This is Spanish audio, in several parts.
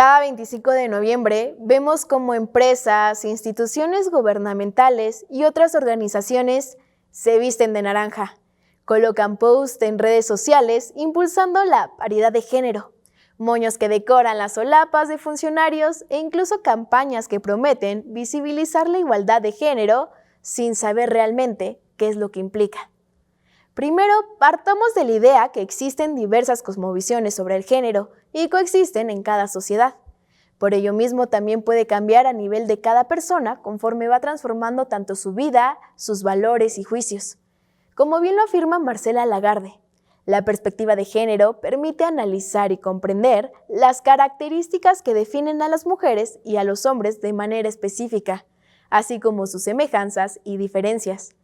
Cada 25 de noviembre vemos cómo empresas, instituciones gubernamentales y otras organizaciones se visten de naranja. Colocan posts en redes sociales impulsando la paridad de género, moños que decoran las solapas de funcionarios e incluso campañas que prometen visibilizar la igualdad de género sin saber realmente qué es lo que implica. Primero, partamos de la idea que existen diversas cosmovisiones sobre el género y coexisten en cada sociedad. Por ello mismo también puede cambiar a nivel de cada persona conforme va transformando tanto su vida, sus valores y juicios. Como bien lo afirma Marcela Lagarde, la perspectiva de género permite analizar y comprender las características que definen a las mujeres y a los hombres de manera específica, así como sus semejanzas y diferencias.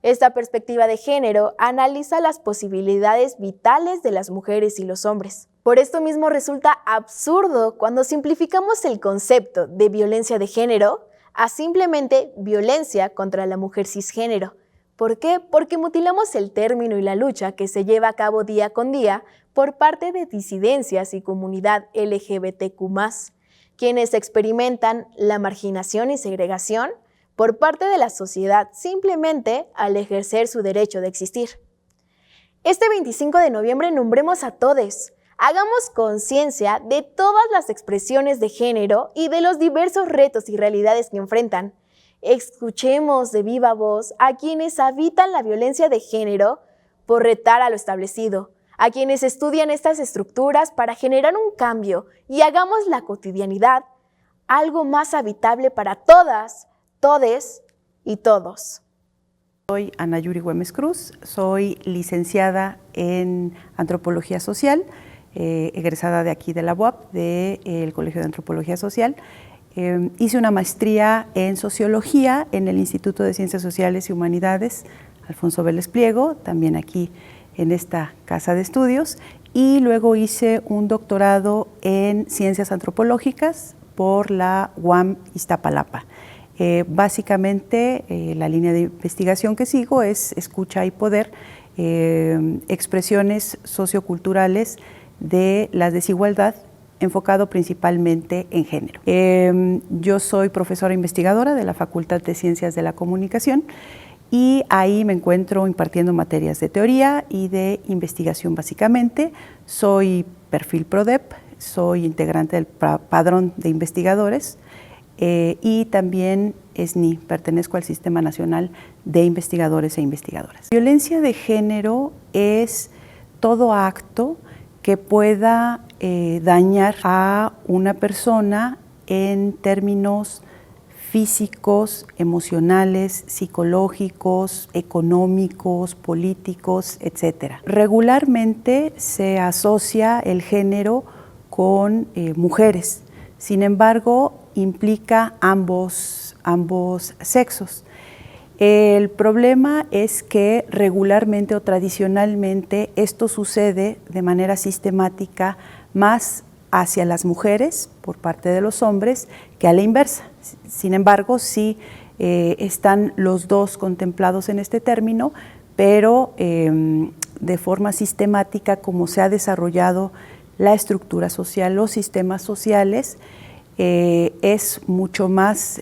Esta perspectiva de género analiza las posibilidades vitales de las mujeres y los hombres. Por esto mismo resulta absurdo cuando simplificamos el concepto de violencia de género a simplemente violencia contra la mujer cisgénero. ¿Por qué? Porque mutilamos el término y la lucha que se lleva a cabo día con día por parte de disidencias y comunidad LGBTQ+, quienes experimentan la marginación y segregación por parte de la sociedad simplemente al ejercer su derecho de existir. Este 25 de noviembre nombremos a todes. Hagamos conciencia de todas las expresiones de género y de los diversos retos y realidades que enfrentan. Escuchemos de viva voz a quienes habitan la violencia de género por retar a lo establecido, a quienes estudian estas estructuras para generar un cambio y hagamos la cotidianidad algo más habitable para todas, todes y todos. Soy Ana Yuri Güemes Cruz, soy licenciada en Antropología Social, egresada de aquí de la UAP, del Colegio de Antropología Social. Hice una maestría en Sociología en el Instituto de Ciencias Sociales y Humanidades, Alfonso Vélez Pliego, también aquí en esta casa de estudios, y luego hice un doctorado en Ciencias Antropológicas por la UAM Iztapalapa. Básicamente, la línea de investigación que sigo es escucha y poder, expresiones socioculturales de la desigualdad, enfocado principalmente en género. Yo soy profesora investigadora de la Facultad de Ciencias de la Comunicación y ahí me encuentro impartiendo materias de teoría y de investigación básicamente. Soy perfil PRODEP, soy integrante del Padrón de Investigadores, y también SNI, pertenezco al Sistema Nacional de Investigadores e Investigadoras. Violencia de género es todo acto que pueda dañar a una persona en términos físicos, emocionales, psicológicos, económicos, políticos, etc. Regularmente se asocia el género con mujeres, sin embargo, implica ambos sexos. El problema es que regularmente o tradicionalmente esto sucede de manera sistemática más hacia las mujeres por parte de los hombres que a la inversa. Sin embargo, sí están los dos contemplados en este término, pero de forma sistemática, como se ha desarrollado la estructura social, los sistemas sociales, es mucho más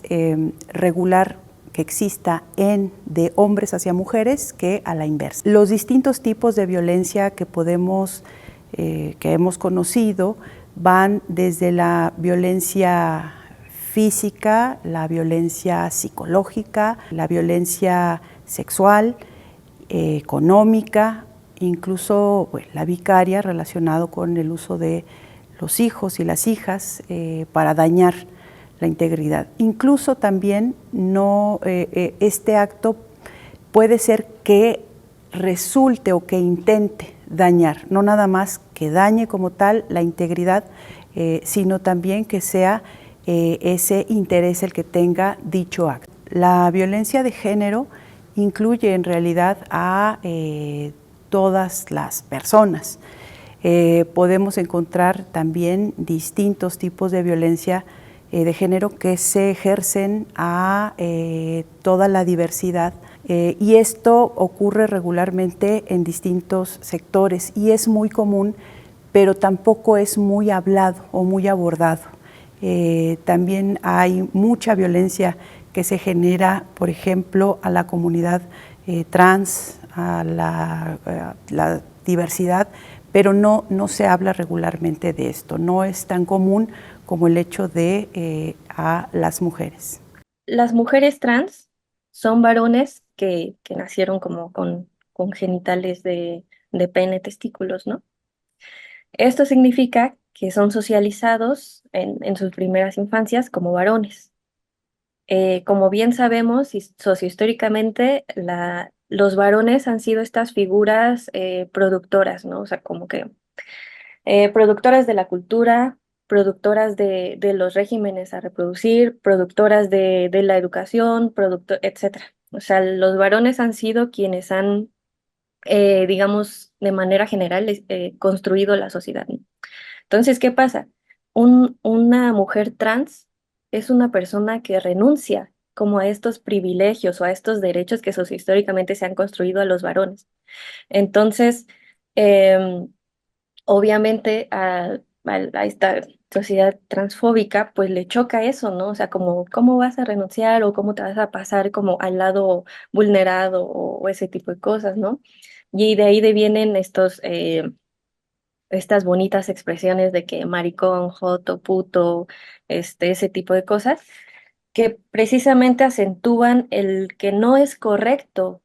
regular que exista de hombres hacia mujeres que a la inversa. Los distintos tipos de violencia que hemos conocido van desde la violencia física, la violencia psicológica, la violencia sexual, económica, incluso la vicaria relacionado con el uso de los hijos y las hijas para dañar la integridad. Incluso también este acto puede ser que resulte o que intente dañar, no nada más que dañe como tal la integridad, sino también que sea ese interés el que tenga dicho acto. La violencia de género incluye en realidad a todas las personas. Podemos encontrar también distintos tipos de violencia de género que se ejercen a toda la diversidad y esto ocurre regularmente en distintos sectores y es muy común, pero tampoco es muy hablado o muy abordado. También hay mucha violencia que se genera, por ejemplo, a la comunidad trans, a la diversidad, pero no se habla regularmente de esto. No es tan común como el hecho de a las mujeres. Las mujeres trans son varones que nacieron como con genitales de pene, testículos, ¿no? Esto significa que son socializados en sus primeras infancias como varones. Como bien sabemos, sociohistóricamente, los varones han sido estas figuras productoras, ¿no? O sea, como que productoras de la cultura, productoras de los regímenes a reproducir, productoras de la educación, etcétera. O sea, los varones han sido quienes han, digamos, de manera general, construido la sociedad, ¿no? Entonces, ¿qué pasa? Una mujer trans es una persona que renuncia como a estos privilegios o a estos derechos que sociohistóricamente se han construido a los varones. Entonces, em, obviamente a esta sociedad transfóbica, pues le choca eso, ¿no? O sea, como, ¿cómo vas a renunciar o cómo te vas a pasar como al lado vulnerado o ese tipo de cosas, ¿no? Y de ahí devienen estas bonitas expresiones de que maricón, joto, puto, ese tipo de cosas, que precisamente acentúan el que no es correcto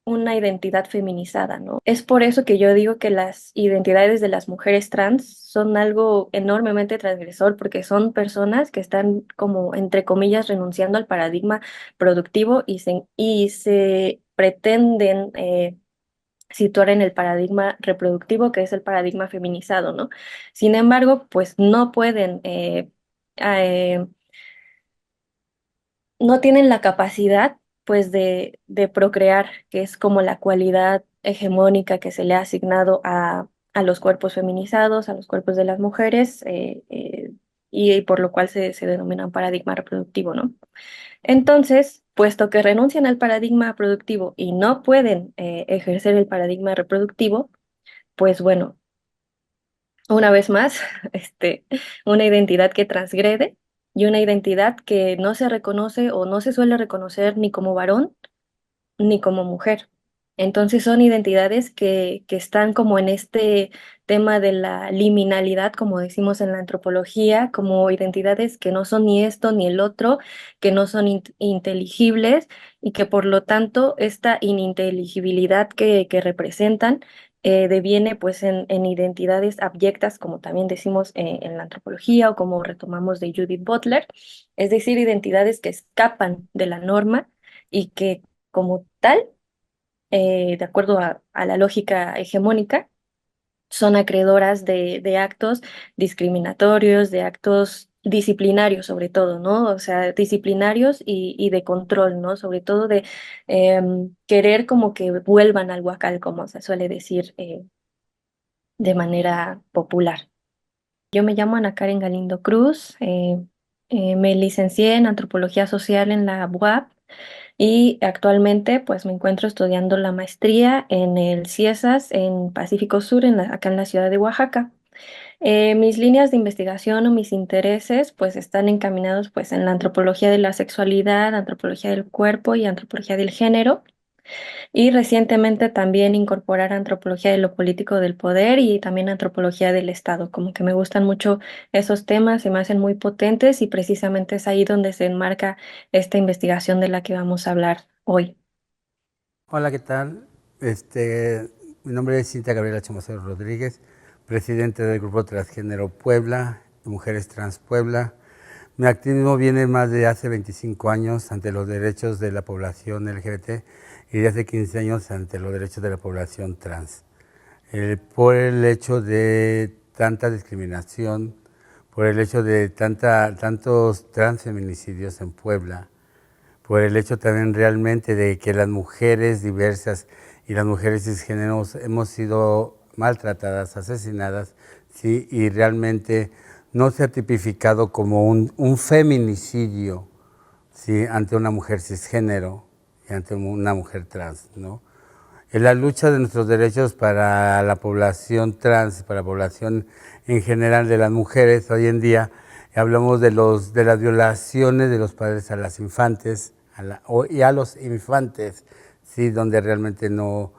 una identidad feminizada, ¿no? Es por eso que yo digo que las identidades de las mujeres trans son algo enormemente transgresor, porque son personas que están como, entre comillas, renunciando al paradigma productivo y se pretenden situar en el paradigma reproductivo, que es el paradigma feminizado, ¿no? Sin embargo, pues no pueden, eh, no tienen la capacidad, pues, de procrear, que es como la cualidad hegemónica que se le ha asignado a los cuerpos feminizados, a los cuerpos de las mujeres, y por lo cual se denomina un paradigma reproductivo, ¿no? Entonces, puesto que renuncian al paradigma productivo y no pueden ejercer el paradigma reproductivo, pues bueno, una vez más, una identidad que transgrede y una identidad que no se reconoce o no se suele reconocer ni como varón ni como mujer. Entonces son identidades que están como en este tema de la liminalidad, como decimos en la antropología, como identidades que no son ni esto ni el otro, que no son inteligibles y que por lo tanto esta ininteligibilidad que representan deviene pues en identidades abyectas, como también decimos en la antropología o como retomamos de Judith Butler, es decir, identidades que escapan de la norma y que como tal, de acuerdo a la lógica hegemónica, son acreedoras de actos discriminatorios, de actos disciplinarios sobre todo, ¿no? O sea, disciplinarios y de control, ¿no? Sobre todo de querer como que vuelvan al huacal, como se suele decir de manera popular. Yo me llamo Ana Karen Galindo Cruz, me licencié en Antropología Social en la UAP y actualmente pues me encuentro estudiando la maestría en el CIESAS en Pacífico Sur, acá en la ciudad de Oaxaca. Mis líneas de investigación o mis intereses pues están encaminados pues en la antropología de la sexualidad, antropología del cuerpo y antropología del género. Y recientemente también incorporar antropología de lo político del poder y también antropología del Estado. Como que me gustan mucho esos temas, se me hacen muy potentes y precisamente es ahí donde se enmarca esta investigación de la que vamos a hablar hoy. Hola, ¿qué tal? Mi nombre es Cintia Gabriela Chamacero Rodríguez, presidente del Grupo Transgénero Puebla, Mujeres Trans Puebla. Mi activismo viene más de hace 25 años ante los derechos de la población LGBT y de hace 15 años ante los derechos de la población trans. Por el hecho de tanta discriminación, por el hecho de tantos transfeminicidios en Puebla, por el hecho también realmente de que las mujeres diversas y las mujeres cisgéneros hemos sido maltratadas, asesinadas, ¿sí? Y realmente no se ha tipificado como un feminicidio, ¿sí? Ante una mujer cisgénero y ante una mujer trans, ¿no? En la lucha de nuestros derechos para la población trans, para la población en general de las mujeres, hoy en día Hablamos de las violaciones de los padres a las infantes y a los infantes, sí, donde realmente no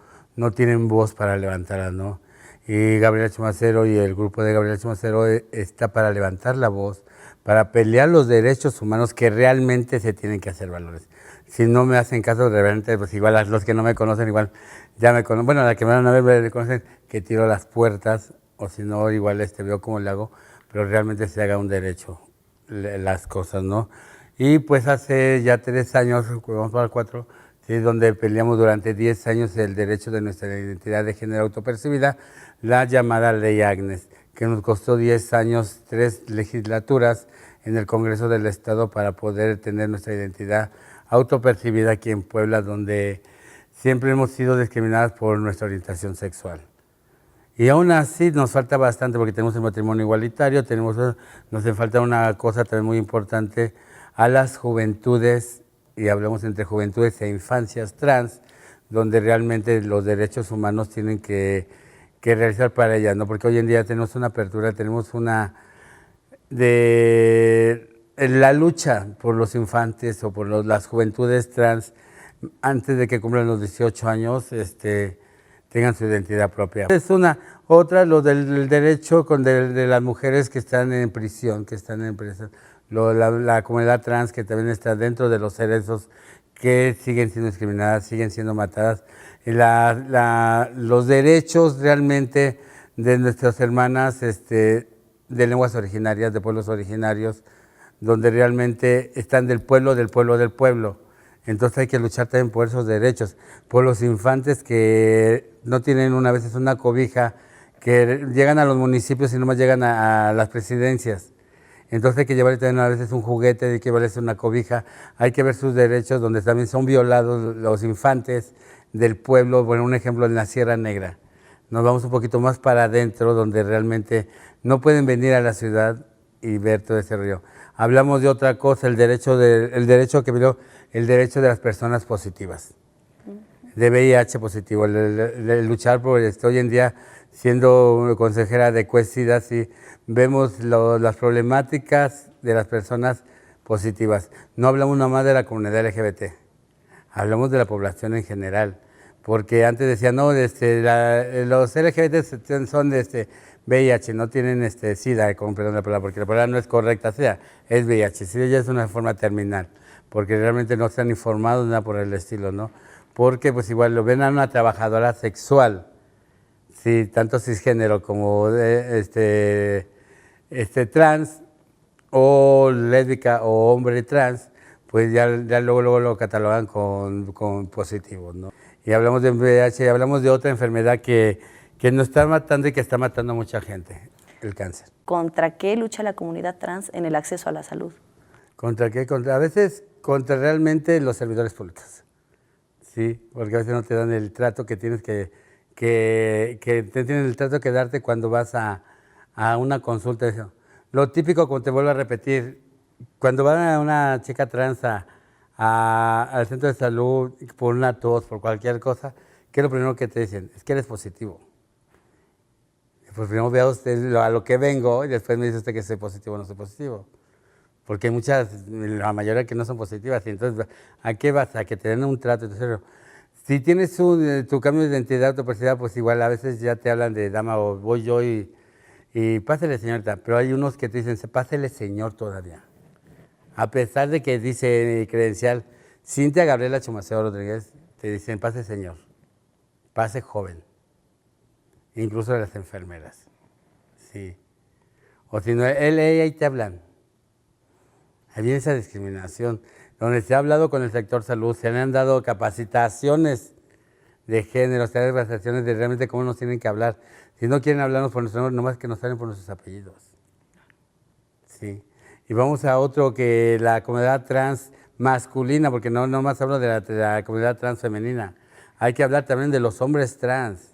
tienen voz para levantarla, ¿no? Y Gabriela Chumacero y el grupo de Gabriela Chumacero está para levantar la voz, para pelear los derechos humanos que realmente se tienen que hacer valores. Si no me hacen caso, realmente, pues igual a los que no me conocen, igual ya me conocen, bueno, a la que me van a ver me conocen, que tiro las puertas, o si no, igual veo cómo le hago, pero realmente se haga un derecho las cosas, ¿no? Y pues hace ya 3 años, vamos para 4, ¿sí? Donde peleamos durante 10 años el derecho de nuestra identidad de género autopercibida, la llamada Ley Agnes, que nos costó 10 años, 3 legislaturas en el Congreso del Estado para poder tener nuestra identidad autopercibida aquí en Puebla, donde siempre hemos sido discriminadas por nuestra orientación sexual. Y aún así nos falta bastante porque tenemos el matrimonio igualitario, nos falta una cosa también muy importante a las juventudes, y hablamos entre juventudes e infancias trans, donde realmente los derechos humanos tienen que realizar para ellas, ¿no? Porque hoy en día tenemos una apertura, tenemos la lucha por los infantes o por las juventudes trans antes de que cumplan los 18 años, tengan su identidad propia. Es otra, lo del derecho de las mujeres que están en prisión, que están en prisión, la comunidad trans que también está dentro de los cerezos, que siguen siendo discriminadas, siguen siendo matadas. Los derechos realmente de nuestras hermanas de lenguas originarias, de pueblos originarios, donde realmente están del pueblo, del pueblo, del pueblo. Entonces hay que luchar también por esos derechos, por los infantes que no tienen a veces una cobija, que llegan a los municipios y no más llegan a las presidencias. Entonces hay que llevarles también a veces un juguete, hay que llevarles una cobija, hay que ver sus derechos, donde también son violados los infantes del pueblo. Bueno, un ejemplo en la Sierra Negra. Nos vamos un poquito más para adentro, donde realmente no pueden venir a la ciudad y ver todo ese río. Hablamos de otra cosa, el derecho de las personas positivas, de VIH positivo, el luchar por esto. Hoy en día, siendo consejera de CUESIDA, sí, vemos las problemáticas de las personas positivas. No hablamos nomás de la comunidad LGBT, hablamos de la población en general, porque antes decían, no, los LGBT son VIH, no tienen SIDA, con perdón la palabra, porque la palabra no es correcta, es VIH, SIDA ya es una forma terminal, porque realmente no se han informado nada por el estilo, ¿no? Porque pues igual lo ven a una trabajadora sexual, sí, tanto cisgénero como trans, o lésbica o hombre trans, pues ya luego lo catalogan con positivo, ¿no? Y hablamos de VIH y hablamos de otra enfermedad que nos está matando y que está matando a mucha gente, el cáncer. ¿Contra qué lucha la comunidad trans en el acceso a la salud? ¿Contra qué? A veces contra realmente los servidores públicos, sí, porque a veces no te dan el trato que tienes que te tienen el trato que darte cuando vas a una consulta. Lo típico, como te vuelvo a repetir, cuando va una chica trans al centro de salud por una tos, por cualquier cosa, ¿qué es lo primero que te dicen? Es que eres positivo. Pues primero vea usted a lo que vengo y después me dice usted que soy positivo o no soy positivo. Porque hay la mayoría que no son positivas. Y entonces, ¿a qué vas? A que te den un trato. Entonces, si tienes tu cambio de identidad, tu personalidad, pues igual a veces ya te hablan de dama o voy yo y pásele señorita. Pero hay unos que te dicen, pásele señor todavía. A pesar de que dice credencial, Cintia Gabriela Chumacero Rodríguez, te dicen pase señor, pase joven. Incluso las enfermeras, sí. O si no, ella y te hablan. Ahí viene esa discriminación, donde se ha hablado con el sector salud, se han dado capacitaciones de género, se han dado capacitaciones de realmente cómo nos tienen que hablar. Si no quieren hablarnos por nuestro nombre, nomás que nos hablen por nuestros apellidos. Sí. Y vamos a otro, que la comunidad trans masculina, porque no nomás hablo de la comunidad trans femenina. Hay que hablar también de los hombres trans.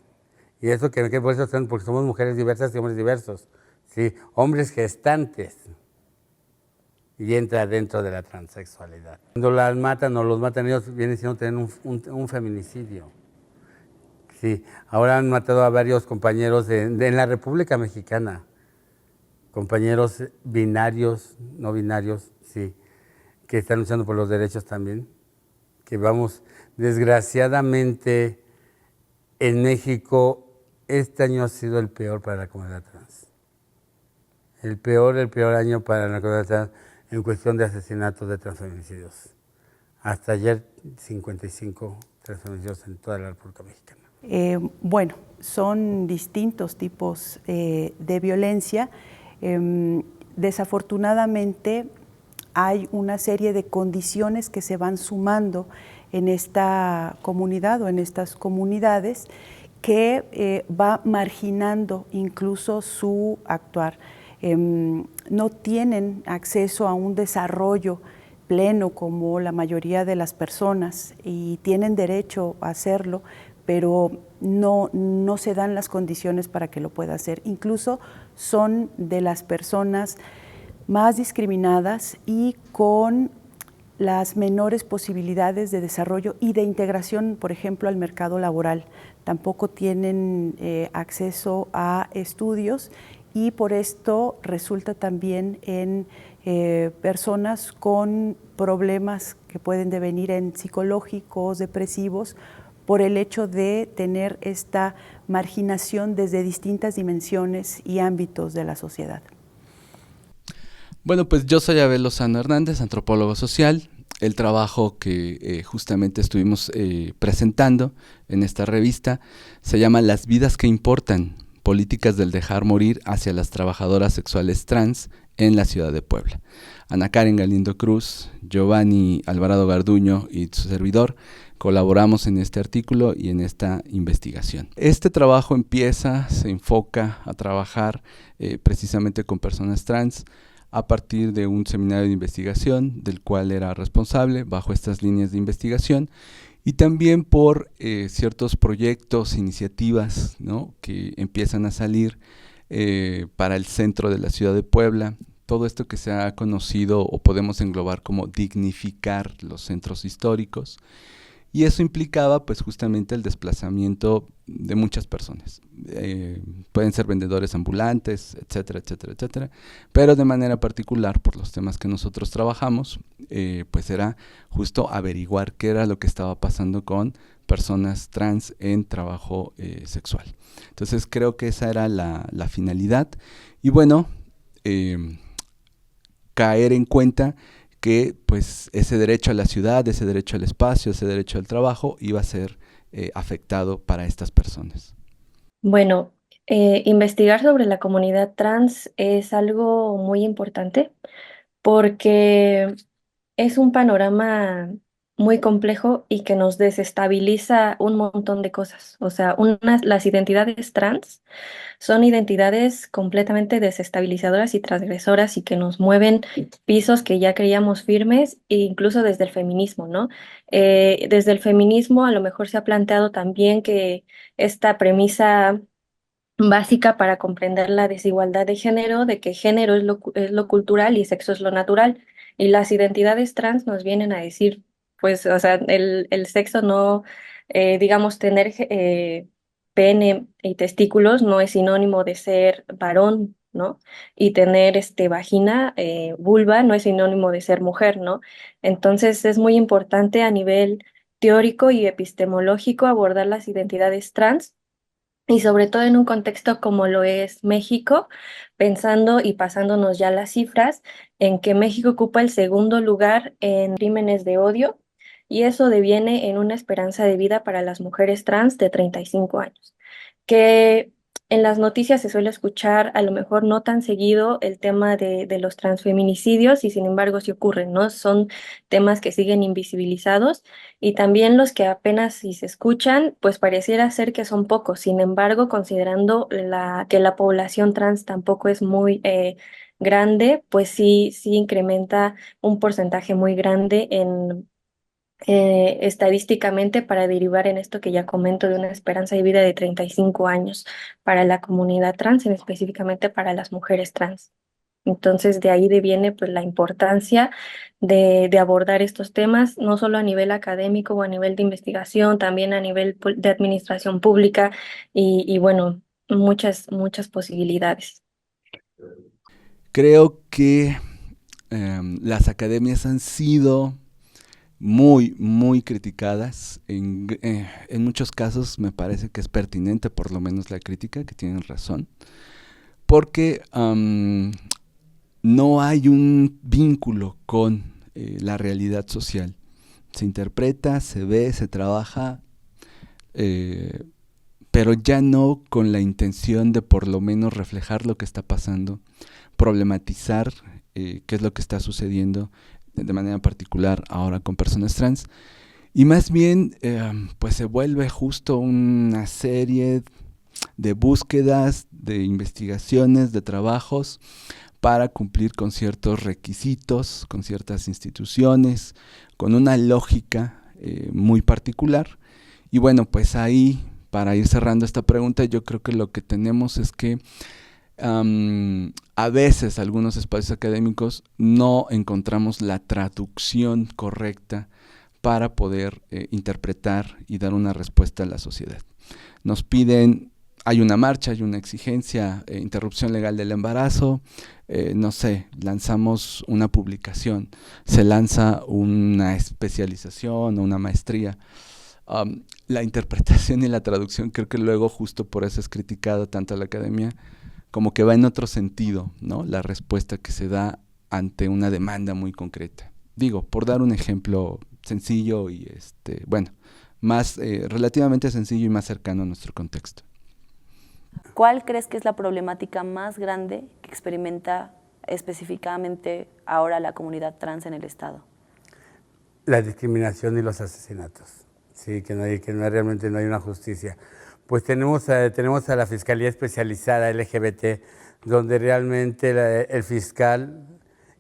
Y eso que por eso porque somos mujeres diversas y hombres diversos. ¿Sí? Hombres gestantes. Y entra dentro de la transexualidad. Cuando las matan o los matan ellos, viene siendo tener un feminicidio. Sí. Ahora han matado a varios compañeros en la República Mexicana. compañeros binarios, no binarios, sí, que están luchando por los derechos también, que vamos, desgraciadamente, en México, este año ha sido el peor para la comunidad trans. El peor año para la comunidad trans en cuestión de asesinatos de transfeminicidios. Hasta ayer, 55 transfeminicidios en toda la República Mexicana. Bueno, son distintos tipos de violencia. Desafortunadamente, hay una serie de condiciones que se van sumando en esta comunidad o en estas comunidades que va marginando incluso su actuar. No tienen acceso a un desarrollo pleno como la mayoría de las personas y tienen derecho a hacerlo, pero no se dan las condiciones para que lo pueda hacer. Incluso son de las personas más discriminadas y con las menores posibilidades de desarrollo y de integración, por ejemplo, al mercado laboral. Tampoco tienen acceso a estudios y por esto resulta también en personas con problemas que pueden devenir en psicológicos, depresivos, por el hecho de tener esta marginación desde distintas dimensiones y ámbitos de la sociedad. Bueno, pues yo soy Abel Lozano Hernández, antropólogo social. El trabajo que justamente estuvimos presentando en esta revista se llama Las vidas que importan, políticas del dejar morir hacia las trabajadoras sexuales trans en la ciudad de Puebla. Ana Karen Galindo Cruz, Giovanni Alvarado Garduño y su servidor colaboramos en este artículo y en esta investigación. Este trabajo se enfoca a trabajar precisamente con personas trans a partir de un seminario de investigación del cual era responsable bajo estas líneas de investigación y también por ciertos proyectos, iniciativas, ¿no?, que empiezan a salir para el centro de la ciudad de Puebla. Todo esto que se ha conocido o podemos englobar como dignificar los centros históricos. Y eso implicaba pues justamente el desplazamiento de muchas personas. Pueden ser vendedores ambulantes, etcétera, etcétera, etcétera. Pero de manera particular, por los temas que nosotros trabajamos, pues era justo averiguar qué era lo que estaba pasando con personas trans en trabajo sexual. Entonces creo que esa era la finalidad. Y bueno, caer en cuenta que pues ese derecho a la ciudad, ese derecho al espacio, ese derecho al trabajo iba a ser afectado para estas personas. Bueno, investigar sobre la comunidad trans es algo muy importante porque es un panorama muy complejo y que nos desestabiliza un montón de cosas. O sea, las identidades trans son identidades completamente desestabilizadoras y transgresoras y que nos mueven pisos que ya creíamos firmes, e incluso desde el feminismo, ¿no? Desde el feminismo a lo mejor se ha planteado también que esta premisa básica para comprender la desigualdad de género, de que género es lo cultural y sexo es lo natural. Y las identidades trans nos vienen a decir, pues, o sea, el sexo no, digamos, tener pene y testículos no es sinónimo de ser varón, ¿no? Y tener vagina, vulva, no es sinónimo de ser mujer, ¿no? Entonces es muy importante a nivel teórico y epistemológico abordar las identidades trans y sobre todo en un contexto como lo es México, pensando y pasándonos ya las cifras, en que México ocupa el segundo lugar en crímenes de odio, y eso deviene en una esperanza de vida para las mujeres trans de 35 años, que en las noticias se suele escuchar a lo mejor no tan seguido el tema de los transfeminicidios y sin embargo sí ocurren, ¿no? Son temas que siguen invisibilizados y también los que apenas si se escuchan, pues pareciera ser que son pocos. Sin embargo, considerando que la población trans tampoco es muy grande, pues sí incrementa un porcentaje muy grande en estadísticamente para derivar en esto que ya comento de una esperanza de vida de 35 años para la comunidad trans, y específicamente para las mujeres trans. Entonces, de ahí deviene pues la importancia de abordar estos temas, no solo a nivel académico o a nivel de investigación, también a nivel de administración pública y bueno, muchas posibilidades. Creo que las academias han sido muy criticadas. En muchos casos me parece que es pertinente por lo menos la crítica, que tienen razón, porque no hay un vínculo con la realidad social. Se interpreta, se ve, se trabaja, pero ya no con la intención de por lo menos reflejar lo que está pasando, problematizar qué es lo que está sucediendo de manera particular ahora con personas trans, y más bien pues se vuelve justo una serie de búsquedas, de investigaciones, de trabajos para cumplir con ciertos requisitos, con ciertas instituciones, con una lógica muy particular. Y bueno, pues ahí, para ir cerrando esta pregunta, yo creo que lo que tenemos es que a veces algunos espacios académicos no encontramos la traducción correcta para poder interpretar y dar una respuesta a la sociedad. Nos piden, hay una marcha, hay una exigencia, interrupción legal del embarazo, no sé, lanzamos una publicación, se lanza una especialización o una maestría. La interpretación y la traducción, creo que luego justo por eso es criticada tanto a la academia, como que va en otro sentido, ¿no? La respuesta que se da ante una demanda muy concreta. Digo, por dar un ejemplo sencillo y bueno, más relativamente sencillo y más cercano a nuestro contexto. ¿Cuál crees que es la problemática más grande que experimenta específicamente ahora la comunidad trans en el Estado? La discriminación y los asesinatos. Sí, que realmente no hay una justicia. Pues tenemos a la Fiscalía Especializada LGBT, donde realmente el fiscal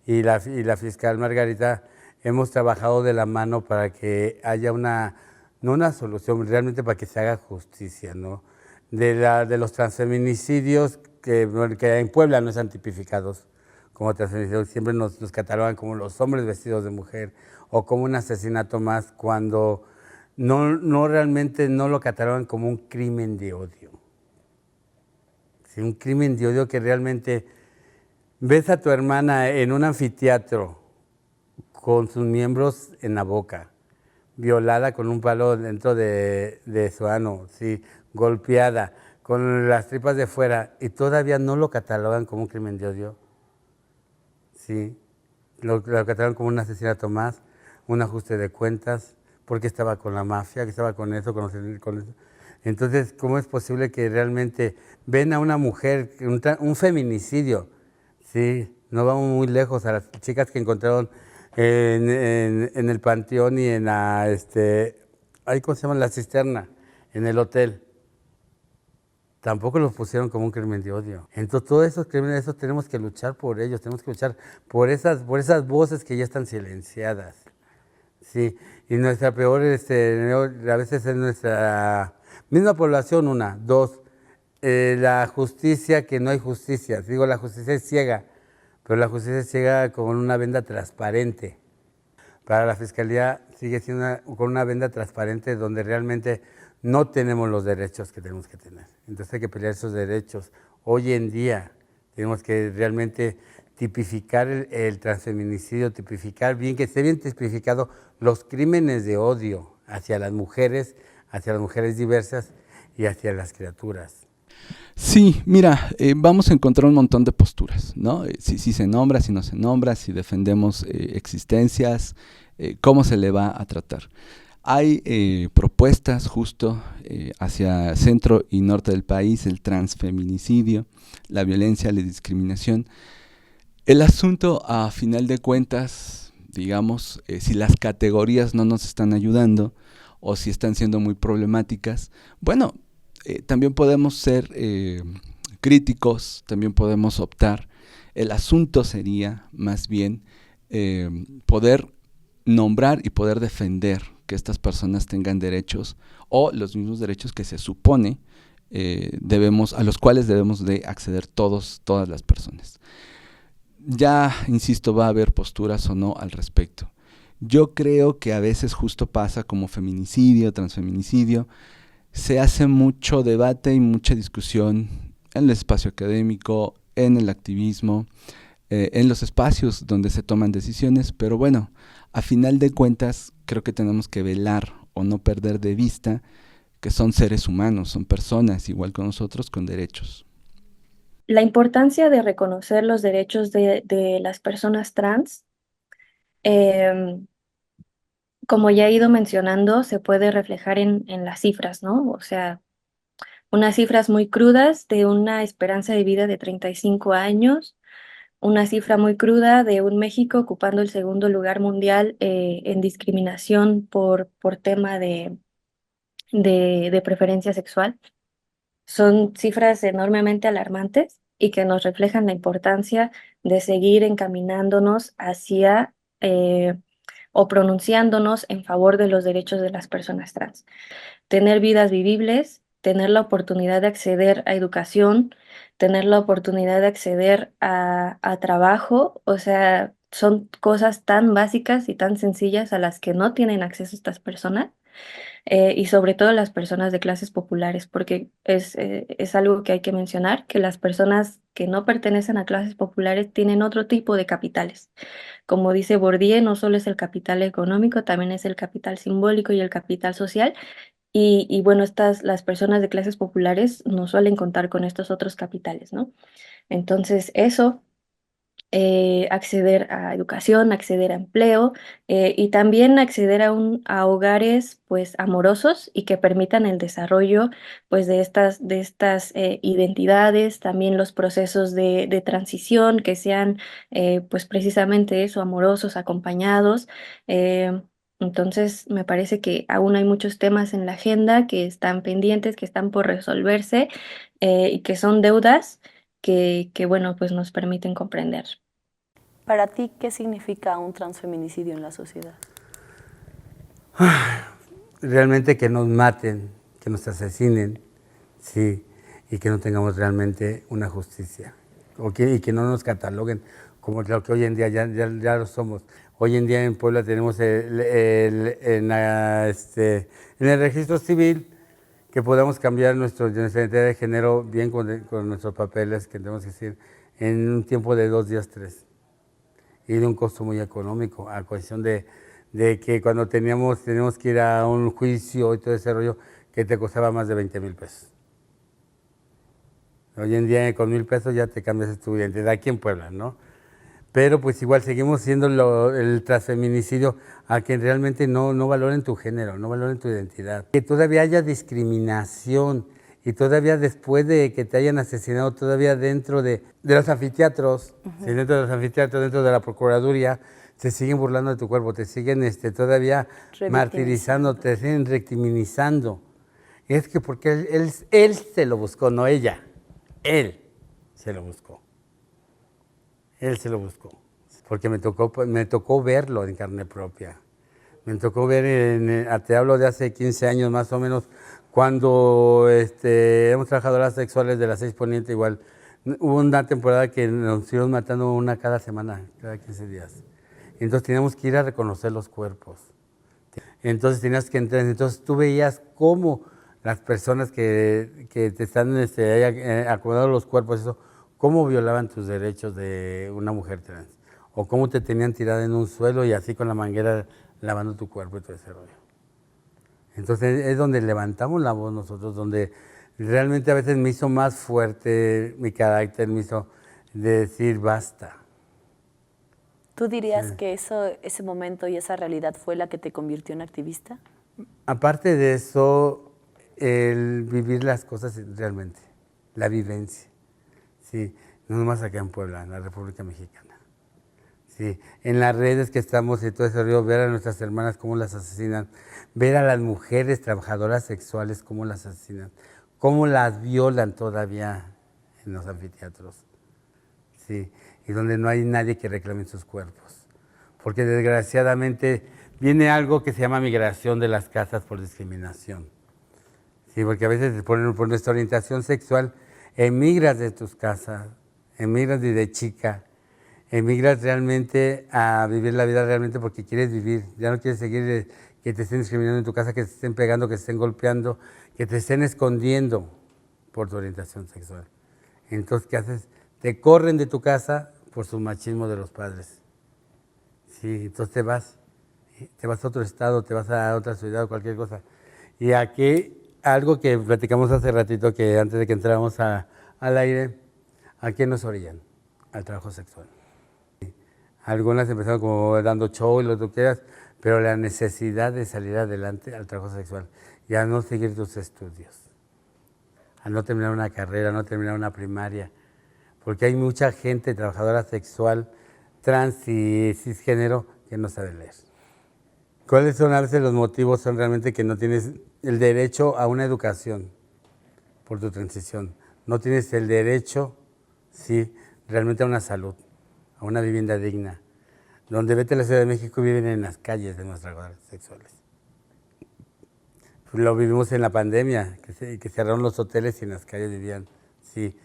y la fiscal Margarita hemos trabajado de la mano para que haya no una solución, realmente para que se haga justicia, ¿no? De los transfeminicidios que en Puebla no están tipificados como transfeminicidios, siempre nos catalogan como los hombres vestidos de mujer o como un asesinato más, cuando no realmente no lo catalogan como un crimen de odio. Sí, un crimen de odio que realmente ves a tu hermana en un anfiteatro con sus miembros en la boca, violada con un palo dentro de su ano, sí, golpeada, con las tripas de fuera, y todavía no lo catalogan como un crimen de odio. Sí, lo catalogan como un asesinato más, un ajuste de cuentas, porque estaba con la mafia, que estaba con eso, con eso. Entonces, ¿cómo es posible que realmente ven a una mujer, un feminicidio? Sí, no vamos muy lejos, a las chicas que encontraron en el panteón y en la, ¿cómo se llama? La cisterna, en el hotel. Tampoco los pusieron como un crimen de odio. Entonces, todos esos crímenes, esos tenemos que luchar por ellos, tenemos que luchar por esas voces que ya están silenciadas. Sí, y nuestra peor, a veces es nuestra misma población, una. Dos, la justicia, que no hay justicia. Digo, la justicia es ciega, pero la justicia es ciega con una venda transparente. Para la Fiscalía sigue siendo con una venda transparente donde realmente no tenemos los derechos que tenemos que tener. Entonces hay que pelear esos derechos. Hoy en día tenemos que realmente tipificar el transfeminicidio, tipificar bien, que esté bien tipificado los crímenes de odio hacia las mujeres diversas y hacia las criaturas. Sí, mira, vamos a encontrar un montón de posturas, ¿no? Si se nombra, si no se nombra, si defendemos existencias, cómo se le va a tratar. Hay propuestas justo hacia centro y norte del país, el transfeminicidio, la violencia, la discriminación. El asunto, a final de cuentas, digamos, si las categorías no nos están ayudando o si están siendo muy problemáticas, bueno, también podemos ser críticos, también podemos optar. El asunto sería más bien poder nombrar y poder defender que estas personas tengan derechos o los mismos derechos que se supone a los cuales debemos de acceder todas las personas. Ya, insisto, va a haber posturas o no al respecto. Yo creo que a veces justo pasa como feminicidio, transfeminicidio, se hace mucho debate y mucha discusión en el espacio académico, en el activismo, en los espacios donde se toman decisiones, pero bueno, a final de cuentas creo que tenemos que velar o no perder de vista que son seres humanos, son personas igual que nosotros con derechos. La importancia de reconocer los derechos de las personas trans, em, como ya he ido mencionando, se puede reflejar en las cifras, ¿no? O sea, unas cifras muy crudas de una esperanza de vida de 35 años, una cifra muy cruda de un México ocupando el segundo lugar mundial en discriminación por tema de preferencia sexual. Son cifras enormemente alarmantes y que nos reflejan la importancia de seguir encaminándonos hacia o pronunciándonos en favor de los derechos de las personas trans. Tener vidas vivibles, tener la oportunidad de acceder a educación, tener la oportunidad de acceder a trabajo, o sea, son cosas tan básicas y tan sencillas a las que no tienen acceso estas personas. Y sobre todo las personas de clases populares, porque es algo que hay que mencionar, que las personas que no pertenecen a clases populares tienen otro tipo de capitales. Como dice Bourdieu, no solo es el capital económico, también es el capital simbólico y el capital social. Y bueno, las personas de clases populares no suelen contar con estos otros capitales, ¿no? Entonces, eso acceder a educación, acceder a empleo y también acceder a hogares pues amorosos y que permitan el desarrollo pues de estas identidades, también los procesos de transición que sean pues precisamente eso, amorosos, acompañados. Entonces, me parece que aún hay muchos temas en la agenda que están pendientes, que están por resolverse y que son deudas que, bueno, pues nos permiten comprender. Para ti, ¿qué significa un transfeminicidio en la sociedad? Realmente que nos maten, que nos asesinen, sí, y que no tengamos realmente una justicia, y que no nos cataloguen como lo que hoy en día ya lo somos. Hoy en día en Puebla tenemos en el registro civil que podamos cambiar nuestra identidad de género bien con nuestros papeles, que tenemos que decir, en un tiempo de 2 días, 3. Y de un costo muy económico, a cuestión de que cuando teníamos que ir a un juicio y todo ese rollo, que te costaba más de 20,000 pesos. Hoy en día con 1,000 pesos ya te cambias tu identidad aquí en Puebla, ¿no? Pero pues igual seguimos siendo el transfeminicidio a que realmente no valoren tu género, no valoren tu identidad. Que todavía haya discriminación y todavía después de que te hayan asesinado, todavía dentro de los anfiteatros, sí, dentro de los anfiteatros, dentro de la Procuraduría, se siguen burlando de tu cuerpo, te siguen todavía martirizando, te siguen rectiminizando. Y es que porque él se lo buscó, no ella. Él se lo buscó. Él se lo buscó. Porque me tocó verlo en carne propia. Me tocó ver, te hablo de hace 15 años más o menos, cuando éramos trabajadoras sexuales de la 6 Poniente, igual. Hubo una temporada que nos íbamos matando una cada semana, cada 15 días. Entonces teníamos que ir a reconocer los cuerpos. Entonces tenías que entrar, entonces tú veías cómo las personas que te están acomodando los cuerpos, eso, cómo violaban tus derechos de una mujer trans, o cómo te tenían tirada en un suelo y así con la manguera lavando tu cuerpo y todo ese rollo. Entonces es donde levantamos la voz nosotros, donde realmente a veces me hizo más fuerte mi carácter, me hizo de decir basta. ¿Tú dirías que ese momento y esa realidad fue la que te convirtió en activista? Aparte de eso, el vivir las cosas realmente, la vivencia, sí, no nomás acá en Puebla, en la República Mexicana. Sí, en las redes que estamos y todo ese río, ver a nuestras hermanas cómo las asesinan, ver a las mujeres trabajadoras sexuales cómo las asesinan, cómo las violan todavía en los anfiteatros, sí, y donde no hay nadie que reclame sus cuerpos. Porque desgraciadamente viene algo que se llama migración de las casas por discriminación. Sí, porque a veces por nuestra orientación sexual emigras de tus casas, emigras desde chica, emigras realmente a vivir la vida realmente porque quieres vivir, ya no quieres seguir que te estén discriminando en tu casa, que te estén pegando, que te estén golpeando, que te estén escondiendo por tu orientación sexual. Entonces, ¿qué haces? Te corren de tu casa por su machismo de los padres. Sí, entonces te vas a otro estado, te vas a otra ciudad o cualquier cosa. Y aquí, algo que platicamos hace ratito, que antes de que entráramos al aire, ¿a qué nos orillan? Al trabajo sexual. Algunas empezaron como dando show y lo que tú quieras, pero la necesidad de salir adelante al trabajo sexual y a no seguir tus estudios, a no terminar una carrera, a no terminar una primaria, porque hay mucha gente trabajadora sexual, trans y cisgénero que no sabe leer. ¿Cuáles son a veces los motivos? Son realmente que no tienes el derecho a una educación por tu transición, no tienes el derecho, sí, realmente a una salud, a una vivienda digna, donde vete a la Ciudad de México y viven en las calles de nuestros trabajadores sexuales. Lo vivimos en la pandemia, que cerraron los hoteles y en las calles vivían, sí.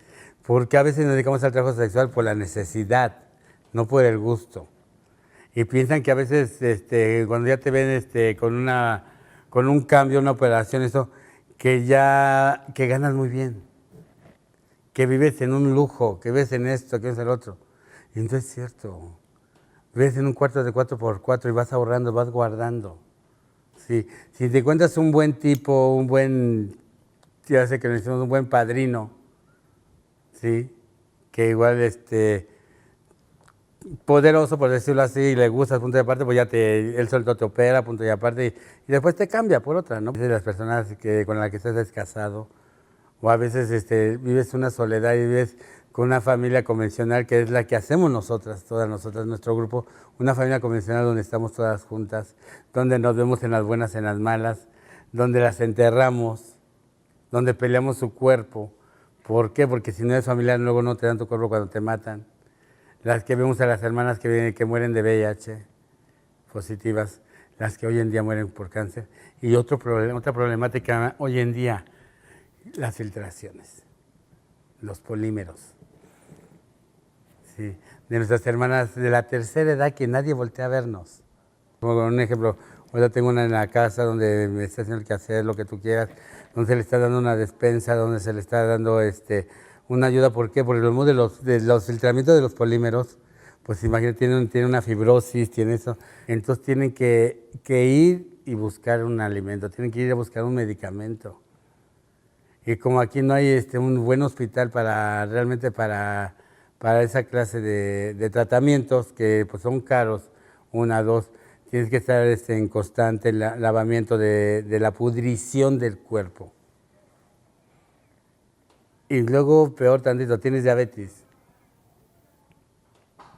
Porque a veces nos dedicamos al trabajo sexual por la necesidad, no por el gusto. Y piensan que a veces cuando ya te ven con un cambio, una operación, eso, que ganas muy bien, que vives en un lujo, que vives en esto, que vives en el otro. Y entonces es cierto, vives en un cuarto de 4x4 y vas ahorrando, vas guardando. Sí. Si te encuentras un buen tipo, ya sé que le decimos un buen padrino, ¿sí? Que igual poderoso, por decirlo así, y le gusta punto y aparte, pues ya él solito te opera, punto y aparte, y después te cambia por otra, ¿no? De las personas con las que estás descasado, o a veces vives una soledad y vives con una familia convencional, que es la que hacemos todas nosotras, nuestro grupo, una familia convencional donde estamos todas juntas, donde nos vemos en las buenas, en las malas, donde las enterramos, donde peleamos su cuerpo. ¿Por qué? Porque si no eres familiar, luego no te dan tu cuerpo cuando te matan. Las que vemos a las hermanas que mueren de VIH positivas, las que hoy en día mueren por cáncer. Y otra problemática hoy en día, las filtraciones, los polímeros. Sí, de nuestras hermanas de la tercera edad que nadie voltea a vernos. Como un ejemplo, ahora tengo una en la casa donde me está haciendo el quehacer, lo que tú quieras, donde se le está dando una despensa, donde se le está dando una ayuda. ¿Por qué? Porque de los filtramientos de los polímeros, pues imagínate, tiene una fibrosis, tiene eso. Entonces tienen que ir y buscar un alimento, tienen que ir a buscar un medicamento. Y como aquí no hay un buen hospital realmente para esa clase de tratamientos, que pues son caros, 1, 2, tienes que estar en constante lavamiento de la pudrición del cuerpo. Y luego, peor tantito, tienes diabetes.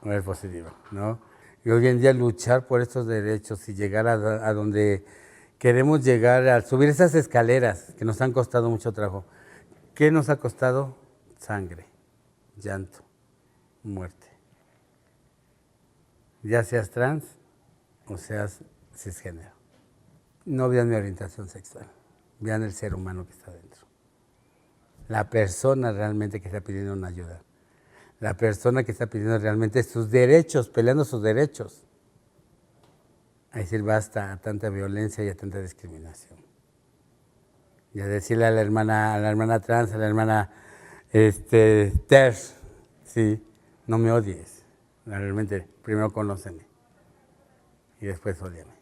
No es positivo, ¿no? Y hoy en día luchar por estos derechos y llegar a donde queremos llegar, al subir esas escaleras que nos han costado mucho trabajo. ¿Qué nos ha costado? Sangre, llanto, muerte. Ya seas trans o seas cisgénero. No vean mi orientación sexual, vean el ser humano que está dentro. La persona realmente que está pidiendo una ayuda. La persona que está pidiendo realmente sus derechos, peleando sus derechos. A decir basta a tanta violencia y a tanta discriminación. Y a decirle a la hermana trans, a la hermana TERF, sí, no me odies. Realmente, primero conóceme y después ódiame.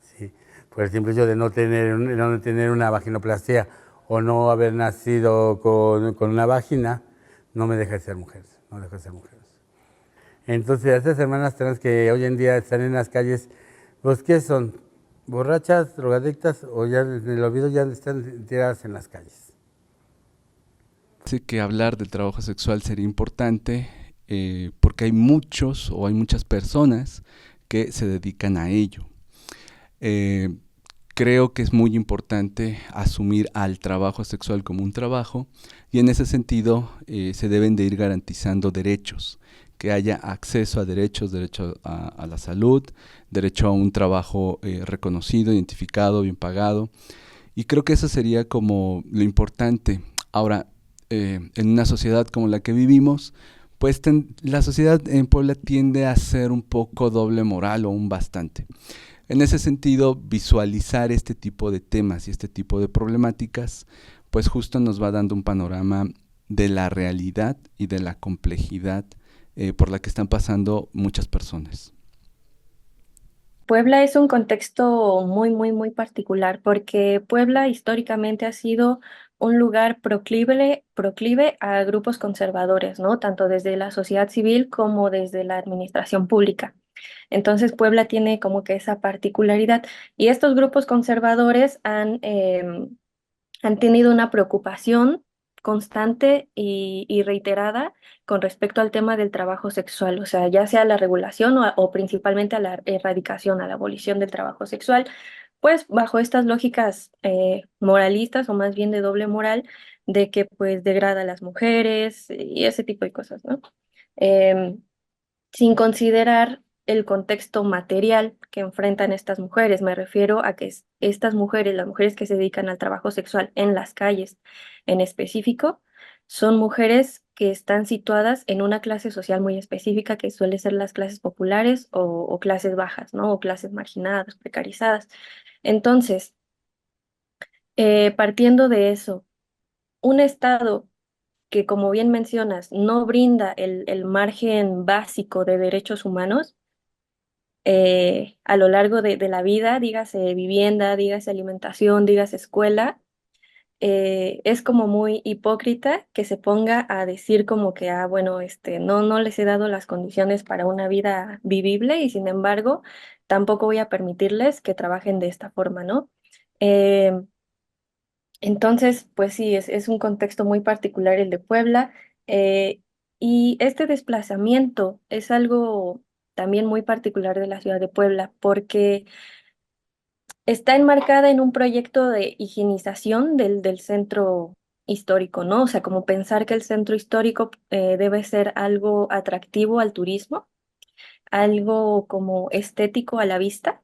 ¿Sí? Por el simple hecho de no tener una vaginoplastia o no haber nacido con una vagina, no me deja de ser mujer, no deja de ser mujer. Entonces, esas hermanas trans que hoy en día están en las calles, pues ¿qué son? ¿Borrachas, drogadictas o ya en el olvido ya están tiradas en las calles? Sí, que hablar del trabajo sexual sería importante porque hay muchas personas que se dedican a ello. Creo que es muy importante asumir al trabajo sexual como un trabajo y en ese sentido se deben de ir garantizando derechos, que haya acceso a derechos, derecho a la salud, derecho a un trabajo reconocido, identificado, bien pagado. Y creo que eso sería como lo importante. Ahora, en una sociedad como la que vivimos, pues la sociedad en Puebla tiende a ser un poco doble moral o un bastante. En ese sentido, visualizar este tipo de temas y este tipo de problemáticas, pues justo nos va dando un panorama de la realidad y de la complejidad por la que están pasando muchas personas. Puebla es un contexto muy, muy, muy particular porque Puebla históricamente ha sido un lugar proclive a grupos conservadores, ¿no? Tanto desde la sociedad civil como desde la administración pública. Entonces Puebla tiene como que esa particularidad y estos grupos conservadores han tenido una preocupación constante y reiterada con respecto al tema del trabajo sexual, o sea, ya sea la regulación o principalmente a la erradicación, a la abolición del trabajo sexual, pues bajo estas lógicas moralistas o más bien de doble moral, de que pues degrada a las mujeres y ese tipo de cosas, ¿no? Em, Sin considerar el contexto material que enfrentan estas mujeres. Me refiero a que estas mujeres, las mujeres que se dedican al trabajo sexual en las calles en específico, son mujeres que están situadas en una clase social muy específica que suele ser las clases populares o clases bajas, ¿no? O clases marginadas, precarizadas. Entonces, partiendo de eso, un Estado que, como bien mencionas, no brinda el margen básico de derechos humanos a lo largo de la vida, dígase vivienda, dígase alimentación, dígase escuela, es como muy hipócrita que se ponga a decir como que, ah, bueno, no les he dado las condiciones para una vida vivible y sin embargo, tampoco voy a permitirles que trabajen de esta forma, ¿no? Eh, entonces, pues sí, es un contexto muy particular el de Puebla. Y este desplazamiento es algo también muy particular de la ciudad de Puebla, porque está enmarcada en un proyecto de higienización del centro histórico, ¿no? O sea, como pensar que el centro histórico debe ser algo atractivo al turismo, algo como estético a la vista.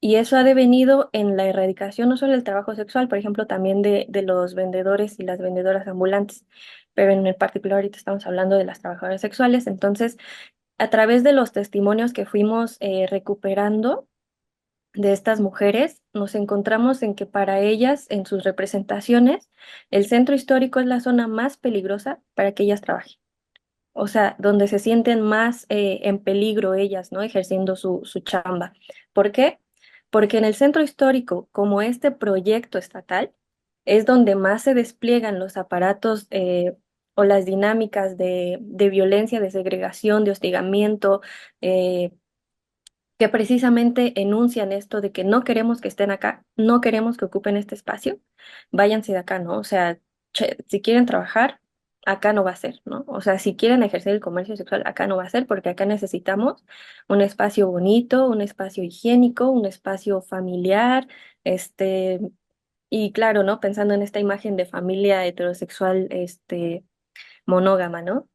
Y eso ha devenido en la erradicación no solo del trabajo sexual, por ejemplo, también de los vendedores y las vendedoras ambulantes, pero en el particular ahorita estamos hablando de las trabajadoras sexuales. Entonces, a través de los testimonios que fuimos recuperando de estas mujeres, nos encontramos en que para ellas, en sus representaciones, el centro histórico es la zona más peligrosa para que ellas trabajen. O sea, donde se sienten más en peligro ellas, ¿no? Ejerciendo su chamba. ¿Por qué? Porque en el centro histórico, como este proyecto estatal, es donde más se despliegan los aparatos o las dinámicas de violencia, de segregación, de hostigamiento, que precisamente enuncian esto de que no queremos que estén acá, no queremos que ocupen este espacio, váyanse de acá, ¿no? O sea, si quieren trabajar, acá no va a ser, ¿no? O sea, si quieren ejercer el comercio sexual, acá no va a ser, porque acá necesitamos un espacio bonito, un espacio higiénico, un espacio familiar, este, y claro, ¿no? Pensando en esta imagen de familia heterosexual, monógama, ¿no?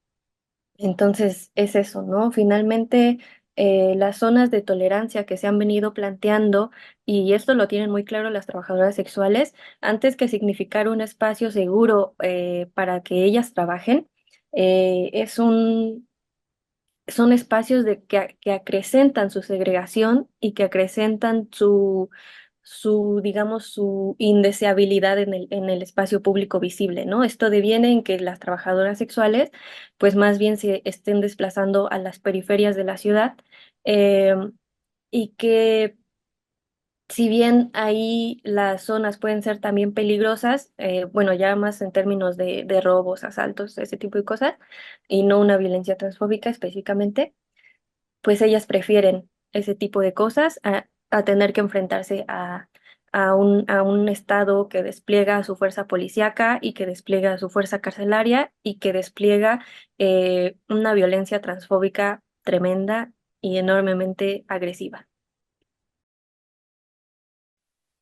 Entonces es eso, ¿no? Finalmente, las zonas de tolerancia que se han venido planteando, y esto lo tienen muy claro las trabajadoras sexuales, antes que significar un espacio seguro para que ellas trabajen, es son espacios que acrecentan su segregación y que acrecentan digamos, su indeseabilidad en el espacio público visible, ¿no? Esto deviene en que las trabajadoras sexuales, pues más bien se estén desplazando a las periferias de la ciudad eh, y que si bien ahí las zonas pueden ser también peligrosas, bueno, ya más en términos de robos, asaltos, ese tipo de cosas, y no una violencia transfóbica específicamente, pues ellas prefieren ese tipo de cosas a tener que enfrentarse a un Estado que despliega su fuerza policíaca y que despliega su fuerza carcelaria y que despliega una violencia transfóbica tremenda y enormemente agresiva.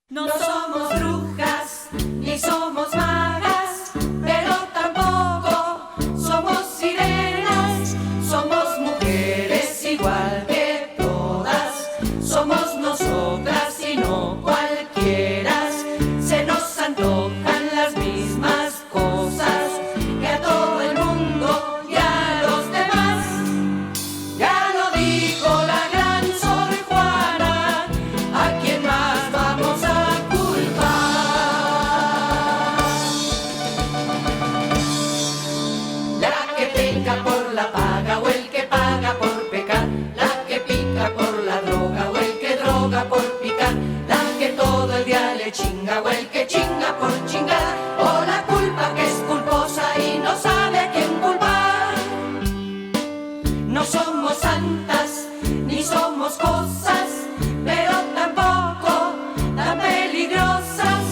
No somos brujas ni somos magas, pero tampoco somos sirenas. Somos mujeres igual que todas, somos nosotras y no cualquiera. Se nos antojan las mismas cosas que a todo el mundo y a los demás. Ya lo dijo la gran Sor Juana, ¿a quién más vamos a culpar? chinga o el que chinga por chingar, o la culpa que es culposa y no sabe a quién culpar. No somos santas ni somos cosas, pero tampoco tan peligrosas.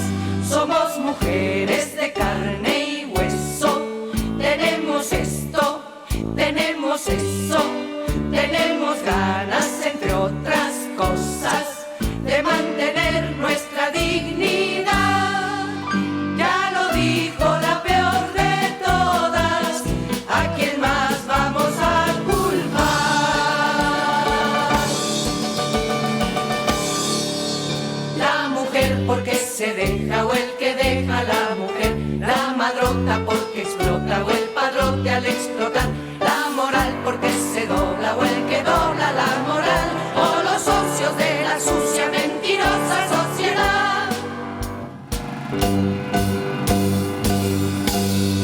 Somos mujeres de carne y hueso. Tenemos esto, tenemos eso, tenemos ganas, entre otras cosas, de mantener nuestra dignidad. Ya lo dijo la peor de todas, ¿a quién más vamos a culpar? La mujer porque se deja o el que deja a la mujer, la madrota porque explota o el padrote al explotar, la moral porque se dobla o el que dobla la moral, o los socios de la sucia mentirosa sociedad.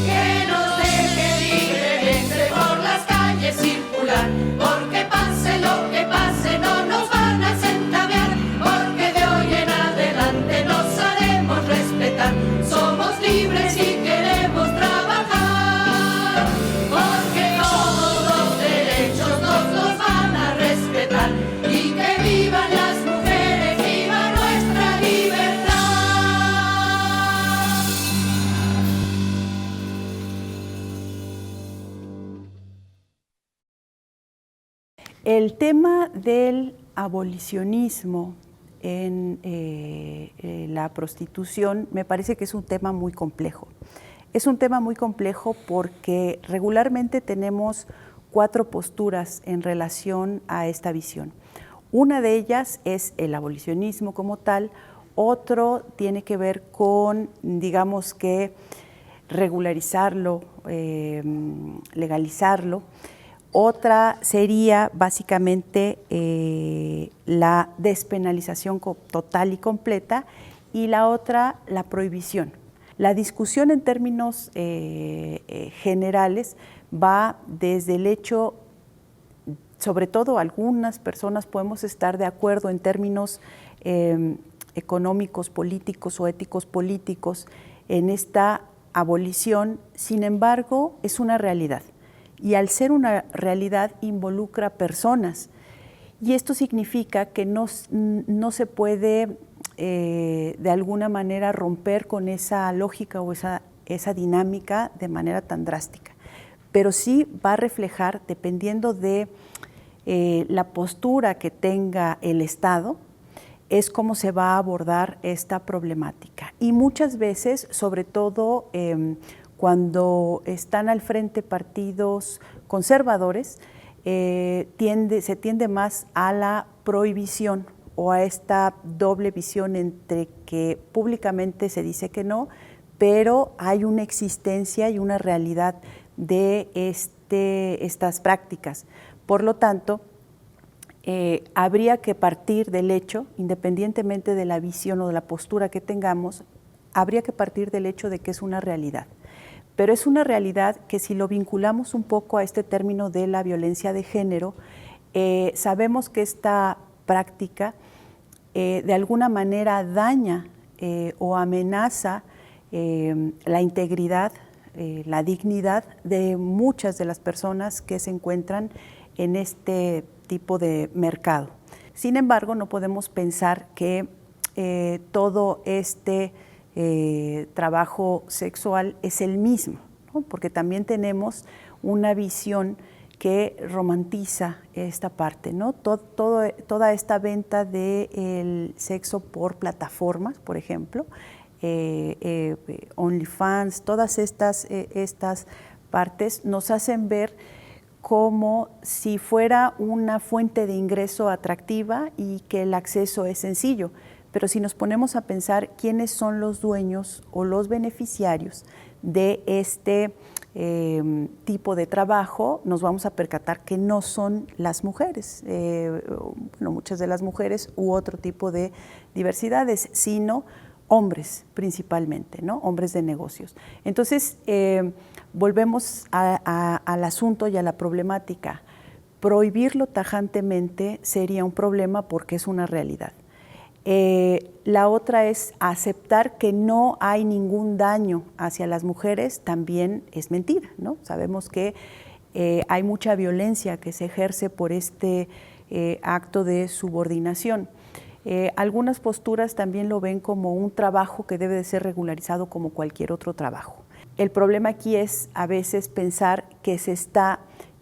Que nos deje libremente por las calles circular, porque pase lo que pase no nos van a centavear, porque de hoy en adelante nos haremos respetar. Somos libres y queremos trabajar, porque todos los derechos nos los van a respetar. Y que vivan las mujeres, viva nuestra libertad. El tema del abolicionismo en la prostitución me parece que es un tema muy complejo. Es un tema muy complejo porque regularmente tenemos 4 posturas en relación a esta visión. Una de ellas es el abolicionismo como tal, otro tiene que ver con, digamos que, regularizarlo, legalizarlo. Otra sería básicamente la despenalización total y completa, y la otra, la prohibición. La discusión en términos generales va desde el hecho, sobre todo algunas personas podemos estar de acuerdo en términos económicos, políticos o éticos políticos en esta abolición, sin embargo es una realidad. Y al ser una realidad involucra personas. Y esto significa que no se puede de alguna manera romper con esa lógica o esa dinámica de manera tan drástica. Pero sí va a reflejar, dependiendo de la postura que tenga el Estado, es cómo se va a abordar esta problemática. Y muchas veces, sobre todo cuando están al frente partidos conservadores, se tiende más a la prohibición o a esta doble visión entre que públicamente se dice que no, pero hay una existencia y una realidad de estas prácticas. Por lo tanto, habría que partir del hecho, independientemente de la visión o de la postura que tengamos, habría que partir del hecho de que es una realidad. Pero es una realidad que, si lo vinculamos un poco a este término de la violencia de género, sabemos que esta práctica de alguna manera daña o amenaza la integridad, la dignidad de muchas de las personas que se encuentran en este tipo de mercado. Sin embargo, no podemos pensar que todo este trabajo sexual es el mismo, ¿no? Porque también tenemos una visión que romantiza esta parte, ¿no? Toda esta venta del sexo por plataformas, por ejemplo, OnlyFans, todas estas partes nos hacen ver como si fuera una fuente de ingreso atractiva y que el acceso es sencillo. Pero si nos ponemos a pensar quiénes son los dueños o los beneficiarios de este tipo de trabajo, nos vamos a percatar que no son las mujeres, muchas de las mujeres u otro tipo de diversidades, sino hombres principalmente, ¿no? Hombres de negocios. Entonces, volvemos al asunto y a la problemática. Prohibirlo tajantemente sería un problema porque es una realidad. La otra es aceptar que no hay ningún daño hacia las mujeres, también es mentira, ¿no? Sabemos que hay mucha violencia que se ejerce por este acto de subordinación. Algunas posturas también lo ven como un trabajo que debe de ser regularizado como cualquier otro trabajo. El problema aquí es a veces pensar que se está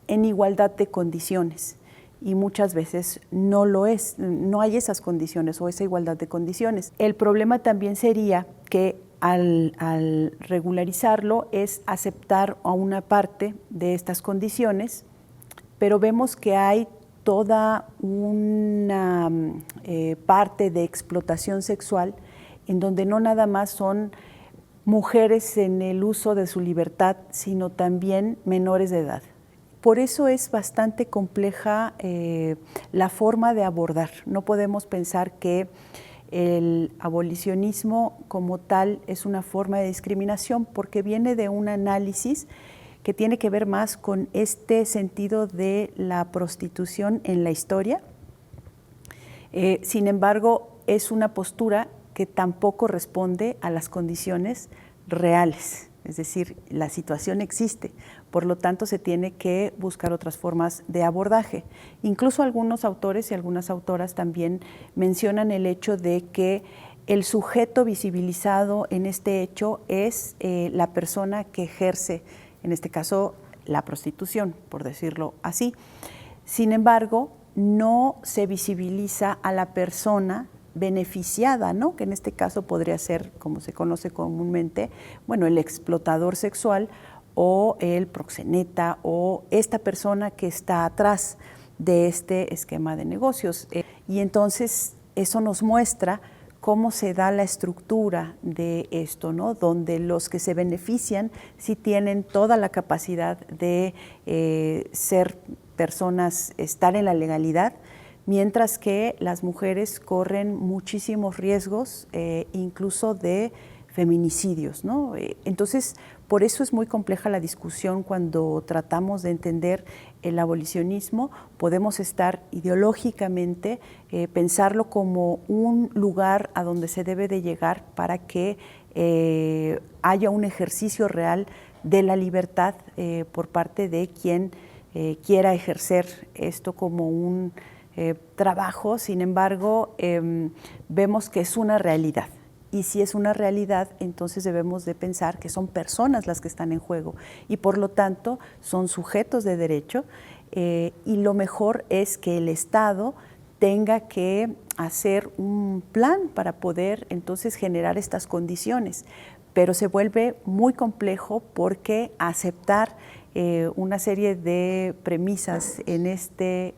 en igualdad de condiciones y muchas veces no lo es, no hay esas condiciones o esa igualdad de condiciones. El problema también sería que al regularizarlo es aceptar a una parte de estas condiciones, pero vemos que hay toda una parte de explotación sexual en donde no nada más son mujeres en el uso de su libertad, sino también menores de edad. Por eso es bastante compleja la forma de abordar. No podemos pensar que el abolicionismo como tal es una forma de discriminación porque viene de un análisis que tiene que ver más con este sentido de la prostitución en la historia. Sin embargo, es una postura que tampoco responde a las condiciones reales. Es decir, la situación existe, por lo tanto se tiene que buscar otras formas de abordaje. Incluso algunos autores y algunas autoras también mencionan el hecho de que el sujeto visibilizado en este hecho es la persona que ejerce, en este caso, la prostitución, por decirlo así. Sin embargo, no se visibiliza a la persona beneficiada, ¿no? Que en este caso podría ser, como se conoce comúnmente, bueno, el explotador sexual o el proxeneta o esta persona que está atrás de este esquema de negocios. Y entonces eso nos muestra cómo se da la estructura de esto, ¿no? Donde los que se benefician sí tienen toda la capacidad de ser personas, estar en la legalidad, mientras que las mujeres corren muchísimos riesgos, incluso de feminicidios, ¿no? Entonces, por eso es muy compleja la discusión cuando tratamos de entender el abolicionismo. Podemos estar ideológicamente, pensarlo como un lugar a donde se debe de llegar para que haya un ejercicio real de la libertad por parte de quien quiera ejercer esto como un trabajo. Sin embargo, vemos que es una realidad. Y si es una realidad, entonces debemos de pensar que son personas las que están en juego y por lo tanto son sujetos de derecho, y lo mejor es que el Estado tenga que hacer un plan para poder entonces generar estas condiciones. Pero se vuelve muy complejo porque aceptar una serie de premisas en este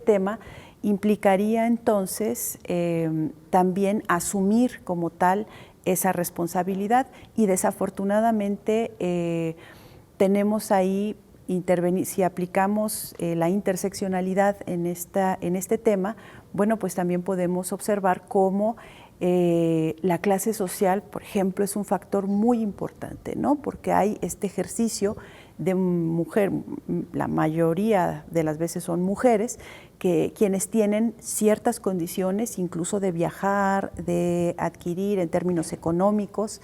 tema implicaría entonces también asumir como tal esa responsabilidad y desafortunadamente tenemos ahí si aplicamos la interseccionalidad en este tema, bueno, pues también podemos observar cómo la clase social, por ejemplo, es un factor muy importante, ¿no? Porque hay este ejercicio de mujer, la mayoría de las veces son mujeres, quienes tienen ciertas condiciones, incluso de viajar, de adquirir en términos económicos,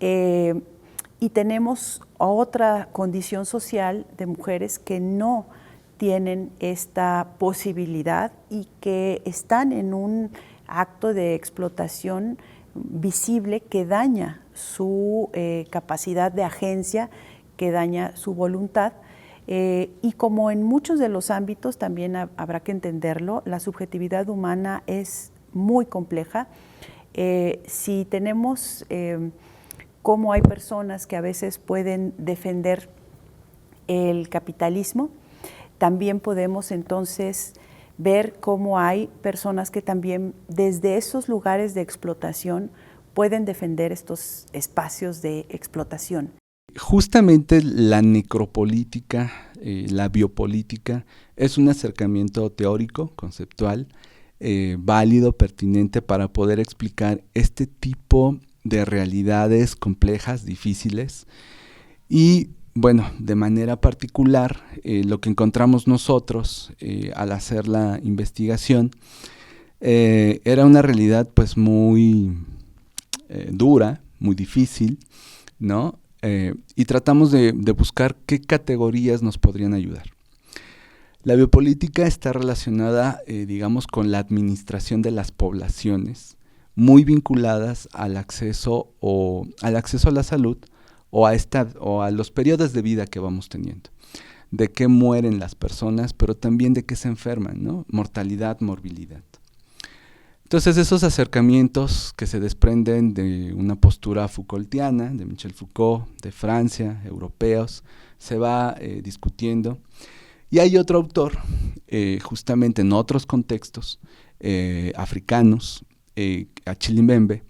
y tenemos otra condición social de mujeres que no tienen esta posibilidad y que están en un acto de explotación visible que daña su capacidad de agencia, que daña su voluntad. Y como en muchos de los ámbitos, también habrá que entenderlo, la subjetividad humana es muy compleja. Si tenemos cómo hay personas que a veces pueden defender el capitalismo, también podemos entonces ver cómo hay personas que también desde esos lugares de explotación pueden defender estos espacios de explotación. Justamente la necropolítica, la biopolítica, es un acercamiento teórico, conceptual, válido, pertinente para poder explicar este tipo de realidades complejas, difíciles. Y bueno, de manera particular, lo que encontramos nosotros al hacer la investigación Era una realidad pues muy dura, muy difícil, ¿no? Y tratamos de buscar qué categorías nos podrían ayudar. La biopolítica está relacionada, digamos, con la administración de las poblaciones, muy vinculadas al acceso a la salud o a los periodos de vida que vamos teniendo. De qué mueren las personas, pero también de qué se enferman, ¿no? Mortalidad, morbilidad. Entonces esos acercamientos que se desprenden de una postura Foucaultiana, de Michel Foucault, de Francia, europeos, se va discutiendo. Y hay otro autor, justamente en otros contextos africanos, Achille Mbembe,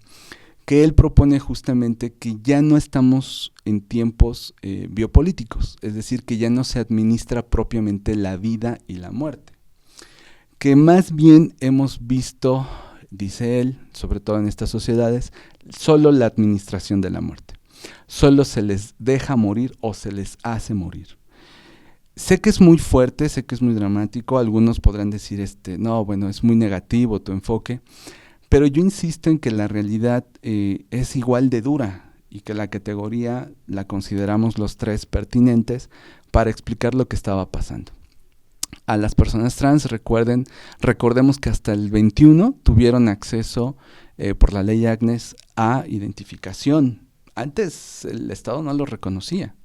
que él propone justamente que ya no estamos en tiempos biopolíticos, es decir, que ya no se administra propiamente la vida y la muerte, que más bien hemos visto, dice él, sobre todo en estas sociedades, solo la administración de la muerte. Solo se les deja morir o se les hace morir. Sé que es muy fuerte, sé que es muy dramático, algunos podrán decir, no, bueno, es muy negativo tu enfoque, pero yo insisto en que la realidad es igual de dura y que la categoría la consideramos los tres pertinentes para explicar lo que estaba pasando. A las personas trans, recordemos que hasta el 21 tuvieron acceso por la ley Agnes a identificación. Antes el Estado no lo reconocía.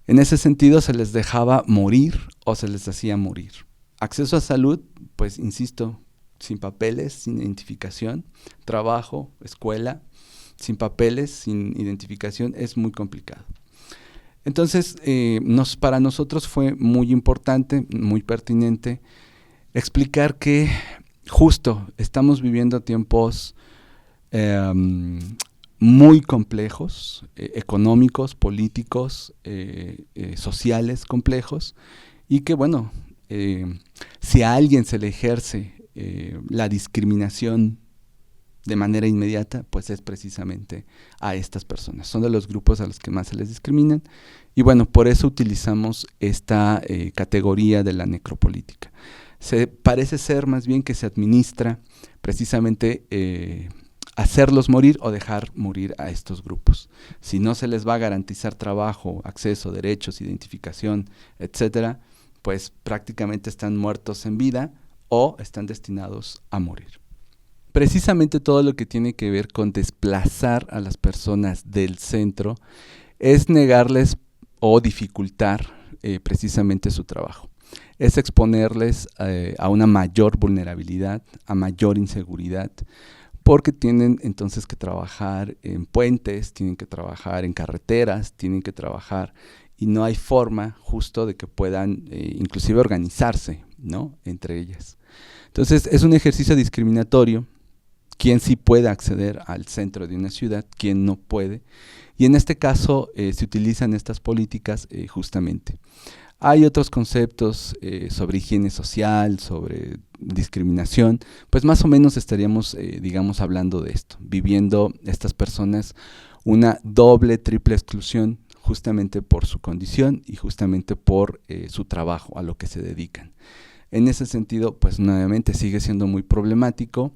En ese sentido se les dejaba morir o se les hacía morir. Acceso a salud, pues insisto, sin papeles, sin identificación, trabajo, escuela, sin papeles, sin identificación, es muy complicado. Entonces, para nosotros fue muy importante, muy pertinente, explicar que justo estamos viviendo tiempos muy complejos, económicos, políticos, sociales complejos, y que bueno, si a alguien se le ejerce la discriminación de manera inmediata, pues es precisamente a estas personas. Son de los grupos a los que más se les discriminan y bueno, por eso utilizamos esta categoría de la necropolítica. Parece ser más bien que se administra precisamente hacerlos morir o dejar morir a estos grupos. Si no se les va a garantizar trabajo, acceso, derechos, identificación, etcétera, pues prácticamente están muertos en vida o están destinados a morir. Precisamente todo lo que tiene que ver con desplazar a las personas del centro es negarles o dificultar precisamente su trabajo. Es exponerles a una mayor vulnerabilidad, a mayor inseguridad, porque tienen entonces que trabajar en puentes, tienen que trabajar en carreteras, tienen que trabajar y no hay forma justo de que puedan inclusive organizarse, ¿no?, entre ellas. Entonces es un ejercicio discriminatorio, quién sí puede acceder al centro de una ciudad, quién no puede, y en este caso se utilizan estas políticas justamente. Hay otros conceptos sobre higiene social, sobre discriminación, pues más o menos estaríamos, digamos, hablando de esto, viviendo estas personas una doble, triple exclusión justamente por su condición y justamente por su trabajo, a lo que se dedican. En ese sentido, pues nuevamente sigue siendo muy problemático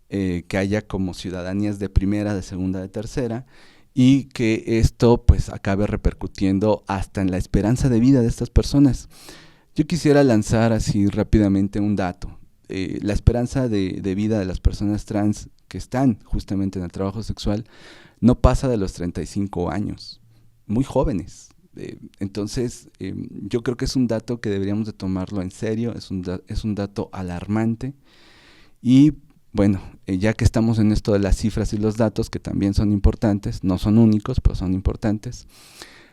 que haya como ciudadanías de primera, de segunda, de tercera, y que esto pues acabe repercutiendo hasta en la esperanza de vida de estas personas. Yo quisiera lanzar así rápidamente un dato. La esperanza de vida de las personas trans que están justamente en el trabajo sexual no pasa de los 35 años, muy jóvenes. Entonces, yo creo que es un dato que deberíamos de tomarlo en serio, es un dato alarmante y bueno, ya que estamos en esto de las cifras y los datos, que también son importantes, no son únicos, pero son importantes,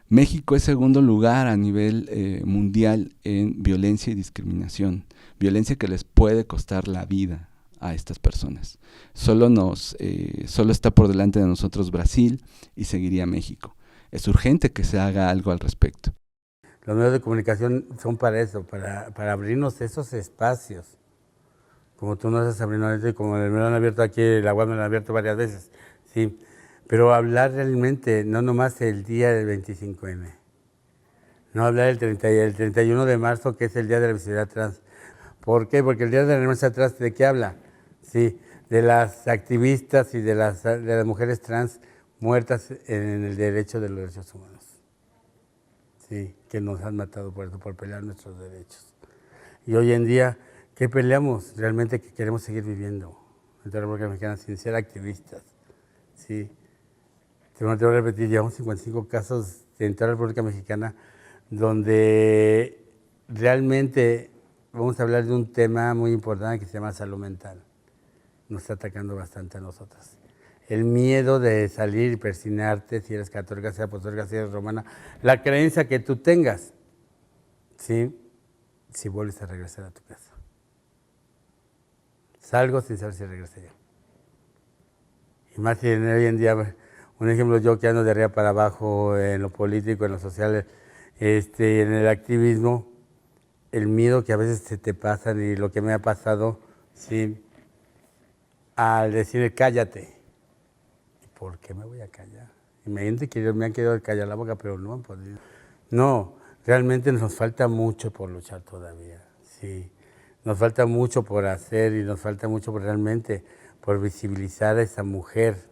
México es segundo lugar a nivel mundial en violencia y discriminación, violencia que les puede costar la vida a estas personas. Solo está por delante de nosotros Brasil y seguiría México. Es urgente que se haga algo al respecto. Los medios de comunicación son para eso, para abrirnos esos espacios. Como tú nos has abierto, como me lo han abierto aquí, la UAM me lo han abierto varias veces, sí. Pero hablar realmente, no nomás el día del 25M, no hablar el 31 de marzo, que es el día de la visibilidad trans. ¿Por qué? Porque el día de la visibilidad trans, ¿de qué habla? Sí. sí, de las activistas y de las mujeres trans muertas en el derecho de los derechos humanos. Sí, que nos han matado por eso, por pelear nuestros derechos. Y hoy en día, ¿qué peleamos? Realmente que queremos seguir viviendo en la República Mexicana sin ser activistas. Sí. Te voy a repetir, llevamos 55 casos en toda la República Mexicana donde realmente vamos a hablar de un tema muy importante que se llama salud mental. Nos está atacando bastante a nosotras. El miedo de salir y persinarte, si eres católica, si eres apostólica, si eres romana, la creencia que tú tengas, ¿sí? Si vuelves a regresar a tu casa. Salgo sin saber si regresé yo. Y más si hoy en día, un ejemplo, yo que ando de arriba para abajo en lo político, en lo social, en el activismo, el miedo que a veces se te pasa y lo que me ha pasado, ¿sí? Al decir cállate. ¿Por qué me voy a callar? Y me han querido callar la boca, pero no han podido. No, realmente nos falta mucho por luchar todavía, sí. Nos falta mucho por hacer y nos falta mucho realmente por visibilizar a esa mujer,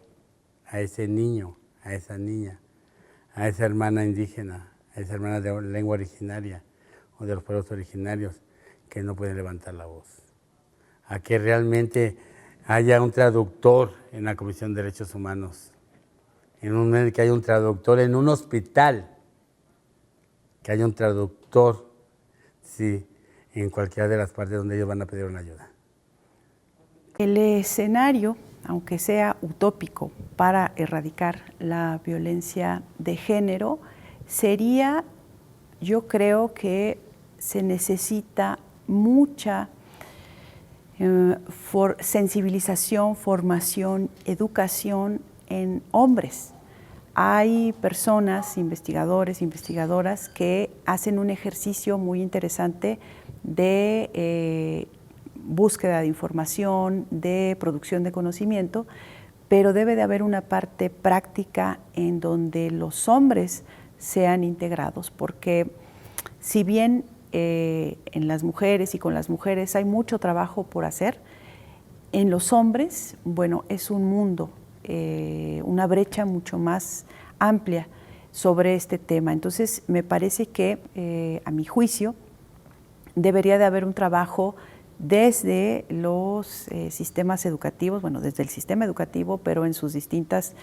a ese niño, a esa niña, a esa hermana indígena, a esa hermana de lengua originaria o de los pueblos originarios que no pueden levantar la voz. A que realmente haya un traductor en la Comisión de Derechos Humanos, que haya un traductor en un hospital, que haya un traductor, sí, en cualquiera de las partes donde ellos van a pedir una ayuda. El escenario, aunque sea utópico, para erradicar la violencia de género, sería, yo creo que se necesita mucha sensibilización, formación, educación en hombres. Hay personas, investigadores, investigadoras, que hacen un ejercicio muy interesante de búsqueda de información, de producción de conocimiento, pero debe de haber una parte práctica en donde los hombres sean integrados, porque si bien en las mujeres y con las mujeres hay mucho trabajo por hacer, en los hombres, bueno, es un mundo, una brecha mucho más amplia sobre este tema. Entonces, me parece que, a mi juicio, debería de haber un trabajo desde los sistemas educativos, bueno, desde el sistema educativo, pero en sus distintas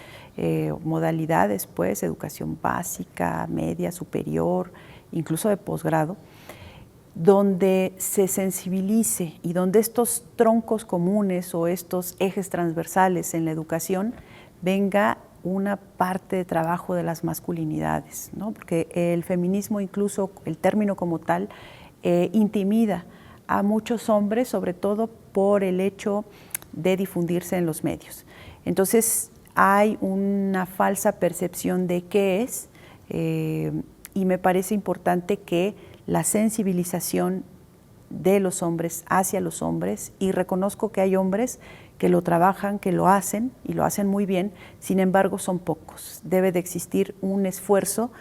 modalidades, pues, educación básica, media, superior, incluso de posgrado, donde se sensibilice y donde estos troncos comunes o estos ejes transversales en la educación venga una parte de trabajo de las masculinidades, ¿no? Porque el feminismo, incluso el término como tal, intimida a muchos hombres, sobre todo por el hecho de difundirse en los medios. Entonces hay una falsa percepción de qué es, y me parece importante que la sensibilización de los hombres hacia los hombres, y reconozco que hay hombres que lo trabajan, que lo hacen y lo hacen muy bien, sin embargo son pocos. Debe de existir un esfuerzo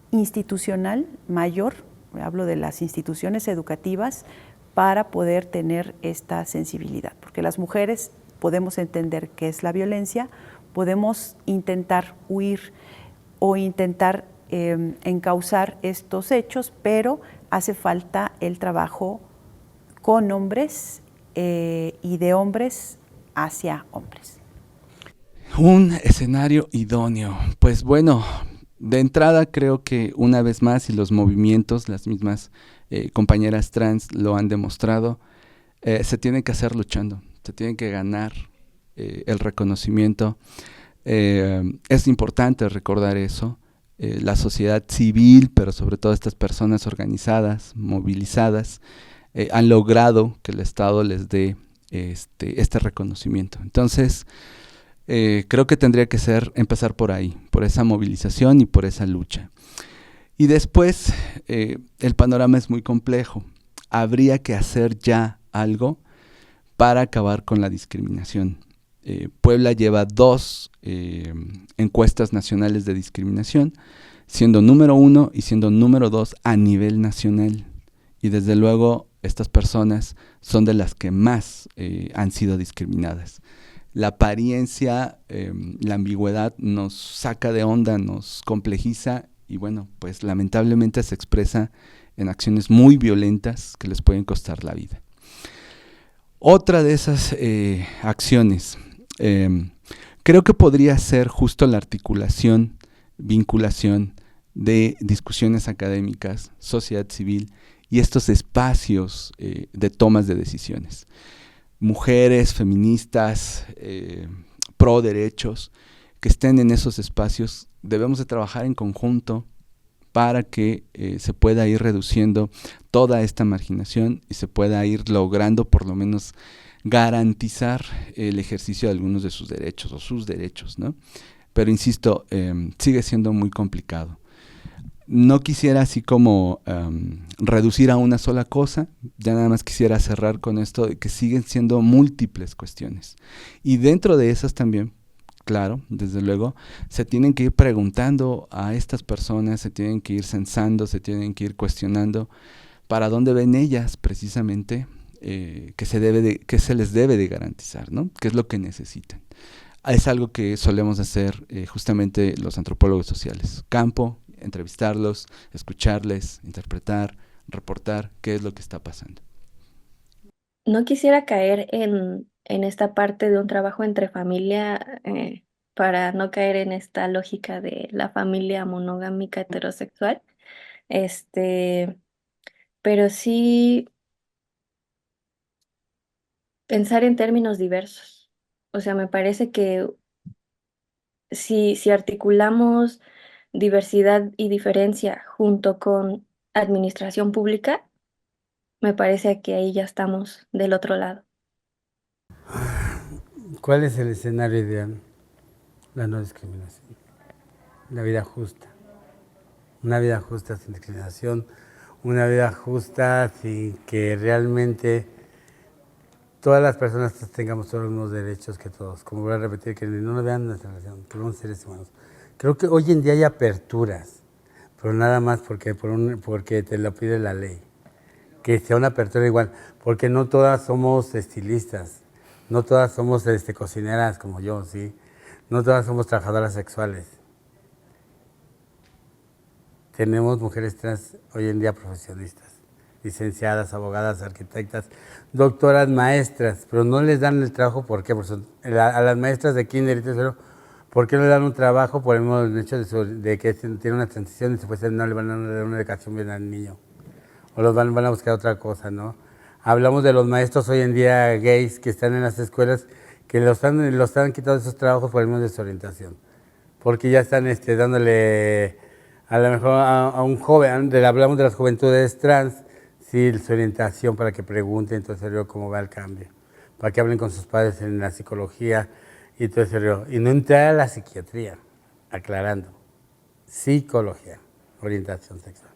institucional mayor, hablo de las instituciones educativas, para poder tener esta sensibilidad, porque las mujeres podemos entender qué es la violencia, podemos intentar huir o intentar encauzar estos hechos, pero hace falta el trabajo con hombres y de hombres hacia hombres. Un escenario idóneo. Pues bueno, de entrada creo que una vez más, y los movimientos, las mismas compañeras trans lo han demostrado, se tiene que hacer luchando, se tiene que ganar el reconocimiento. Es importante recordar eso. La sociedad civil, pero sobre todo estas personas organizadas, movilizadas, han logrado que el Estado les dé este reconocimiento. Entonces, creo que tendría que empezar por ahí, por esa movilización y por esa lucha. Y después, el panorama es muy complejo. Habría que hacer ya algo para acabar con la discriminación. Puebla lleva 2 encuestas nacionales de discriminación, siendo número 1 y siendo número 2 a nivel nacional. Y desde luego estas personas son de las que más han sido discriminadas. La apariencia, la ambigüedad nos saca de onda, nos complejiza y bueno, pues lamentablemente se expresa en acciones muy violentas que les pueden costar la vida. Otra de esas acciones, creo que podría ser justo la articulación, vinculación de discusiones académicas, sociedad civil y estos espacios de tomas de decisiones. Mujeres, feministas, pro derechos, que estén en esos espacios, debemos de trabajar en conjunto para que se pueda ir reduciendo toda esta marginación y se pueda ir logrando por lo menos garantizar el ejercicio de algunos de sus derechos o sus derechos, ¿no? Pero insisto, sigue siendo muy complicado. No quisiera así como reducir a una sola cosa, ya nada más quisiera cerrar con esto de que siguen siendo múltiples cuestiones. Y dentro de esas también, claro, desde luego, se tienen que ir preguntando a estas personas, se tienen que ir censando, se tienen que ir cuestionando para dónde ven ellas precisamente que se les debe de garantizar, ¿no? ¿Qué es lo que necesitan? Es algo que solemos hacer justamente los antropólogos sociales. Campo, entrevistarlos, escucharles, interpretar, reportar qué es lo que está pasando. No quisiera caer en esta parte de un trabajo entre familia para no caer en esta lógica de la familia monogámica heterosexual, pero sí pensar en términos diversos. O sea, me parece que si articulamos diversidad y diferencia junto con administración pública, me parece que ahí ya estamos del otro lado. ¿Cuál es el escenario ideal? La no discriminación, la vida justa, una vida justa sin discriminación, una vida justa sin que realmente todas las personas tengamos todos los mismos derechos que todos. Como voy a repetir, que no nos vean nuestra relación, que somos seres humanos. Creo que hoy en día hay aperturas, pero nada más porque te lo pide la ley. Que sea una apertura igual, porque no todas somos estilistas, no todas somos cocineras como yo, ¿sí? No todas somos trabajadoras sexuales. Tenemos mujeres trans hoy en día profesionistas, licenciadas, abogadas, arquitectas, doctoras, maestras, pero no les dan el trabajo. ¿Por qué? Porque a las maestras de kinder y tercero, ¿por qué no le dan un trabajo? Por el hecho de que tiene una transición y después no le van a dar una educación bien al niño. O los van a buscar otra cosa, ¿no? Hablamos de los maestros hoy en día gays que están en las escuelas, que los están quitando esos trabajos por el mismo desorientación. Porque ya están dándole, a lo mejor a un joven, hablamos de las juventudes trans, sí, su orientación para que pregunten, todo ese río, cómo va el cambio. Para que hablen con sus padres en la psicología y todo ese río. Y no entrar a la psiquiatría, aclarando. Psicología, orientación sexual.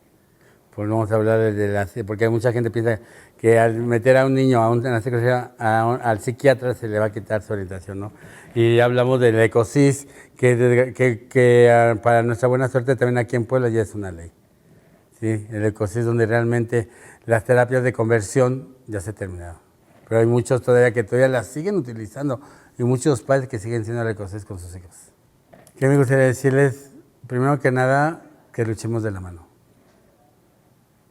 Pues no vamos a hablar porque hay mucha gente que piensa que al meter a un niño en la psicología, al psiquiatra se le va a quitar su orientación, ¿no? Y hablamos del ECOSIS, que para nuestra buena suerte también aquí en Puebla ya es una ley. ¿Sí? El ECOSIS donde realmente las terapias de conversión ya se terminaron. Pero hay muchos todavía que todavía las siguen utilizando y muchos padres que siguen siendo el ECOSIS con sus hijos. ¿Qué me gustaría decirles? Primero que nada, que luchemos de la mano.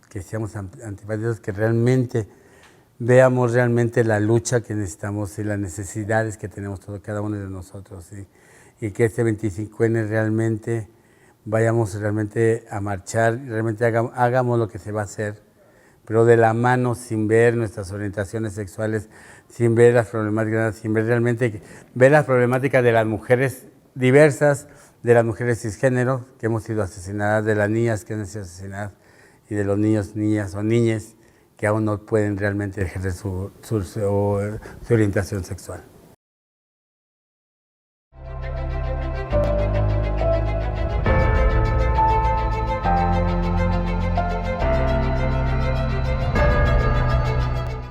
Que seamos antipáticos, que realmente veamos realmente la lucha que necesitamos y las necesidades que tenemos cada uno de nosotros, ¿sí? Y que este 25N realmente vayamos realmente a marchar, realmente hagamos lo que se va a hacer, pero de la mano, sin ver nuestras orientaciones sexuales, sin ver las problemáticas, sin ver realmente ver las problemáticas de las mujeres diversas, de las mujeres cisgénero que hemos sido asesinadas, de las niñas que han sido asesinadas, y de los niños, niñas o niñes que aún no pueden realmente ejercer su orientación sexual.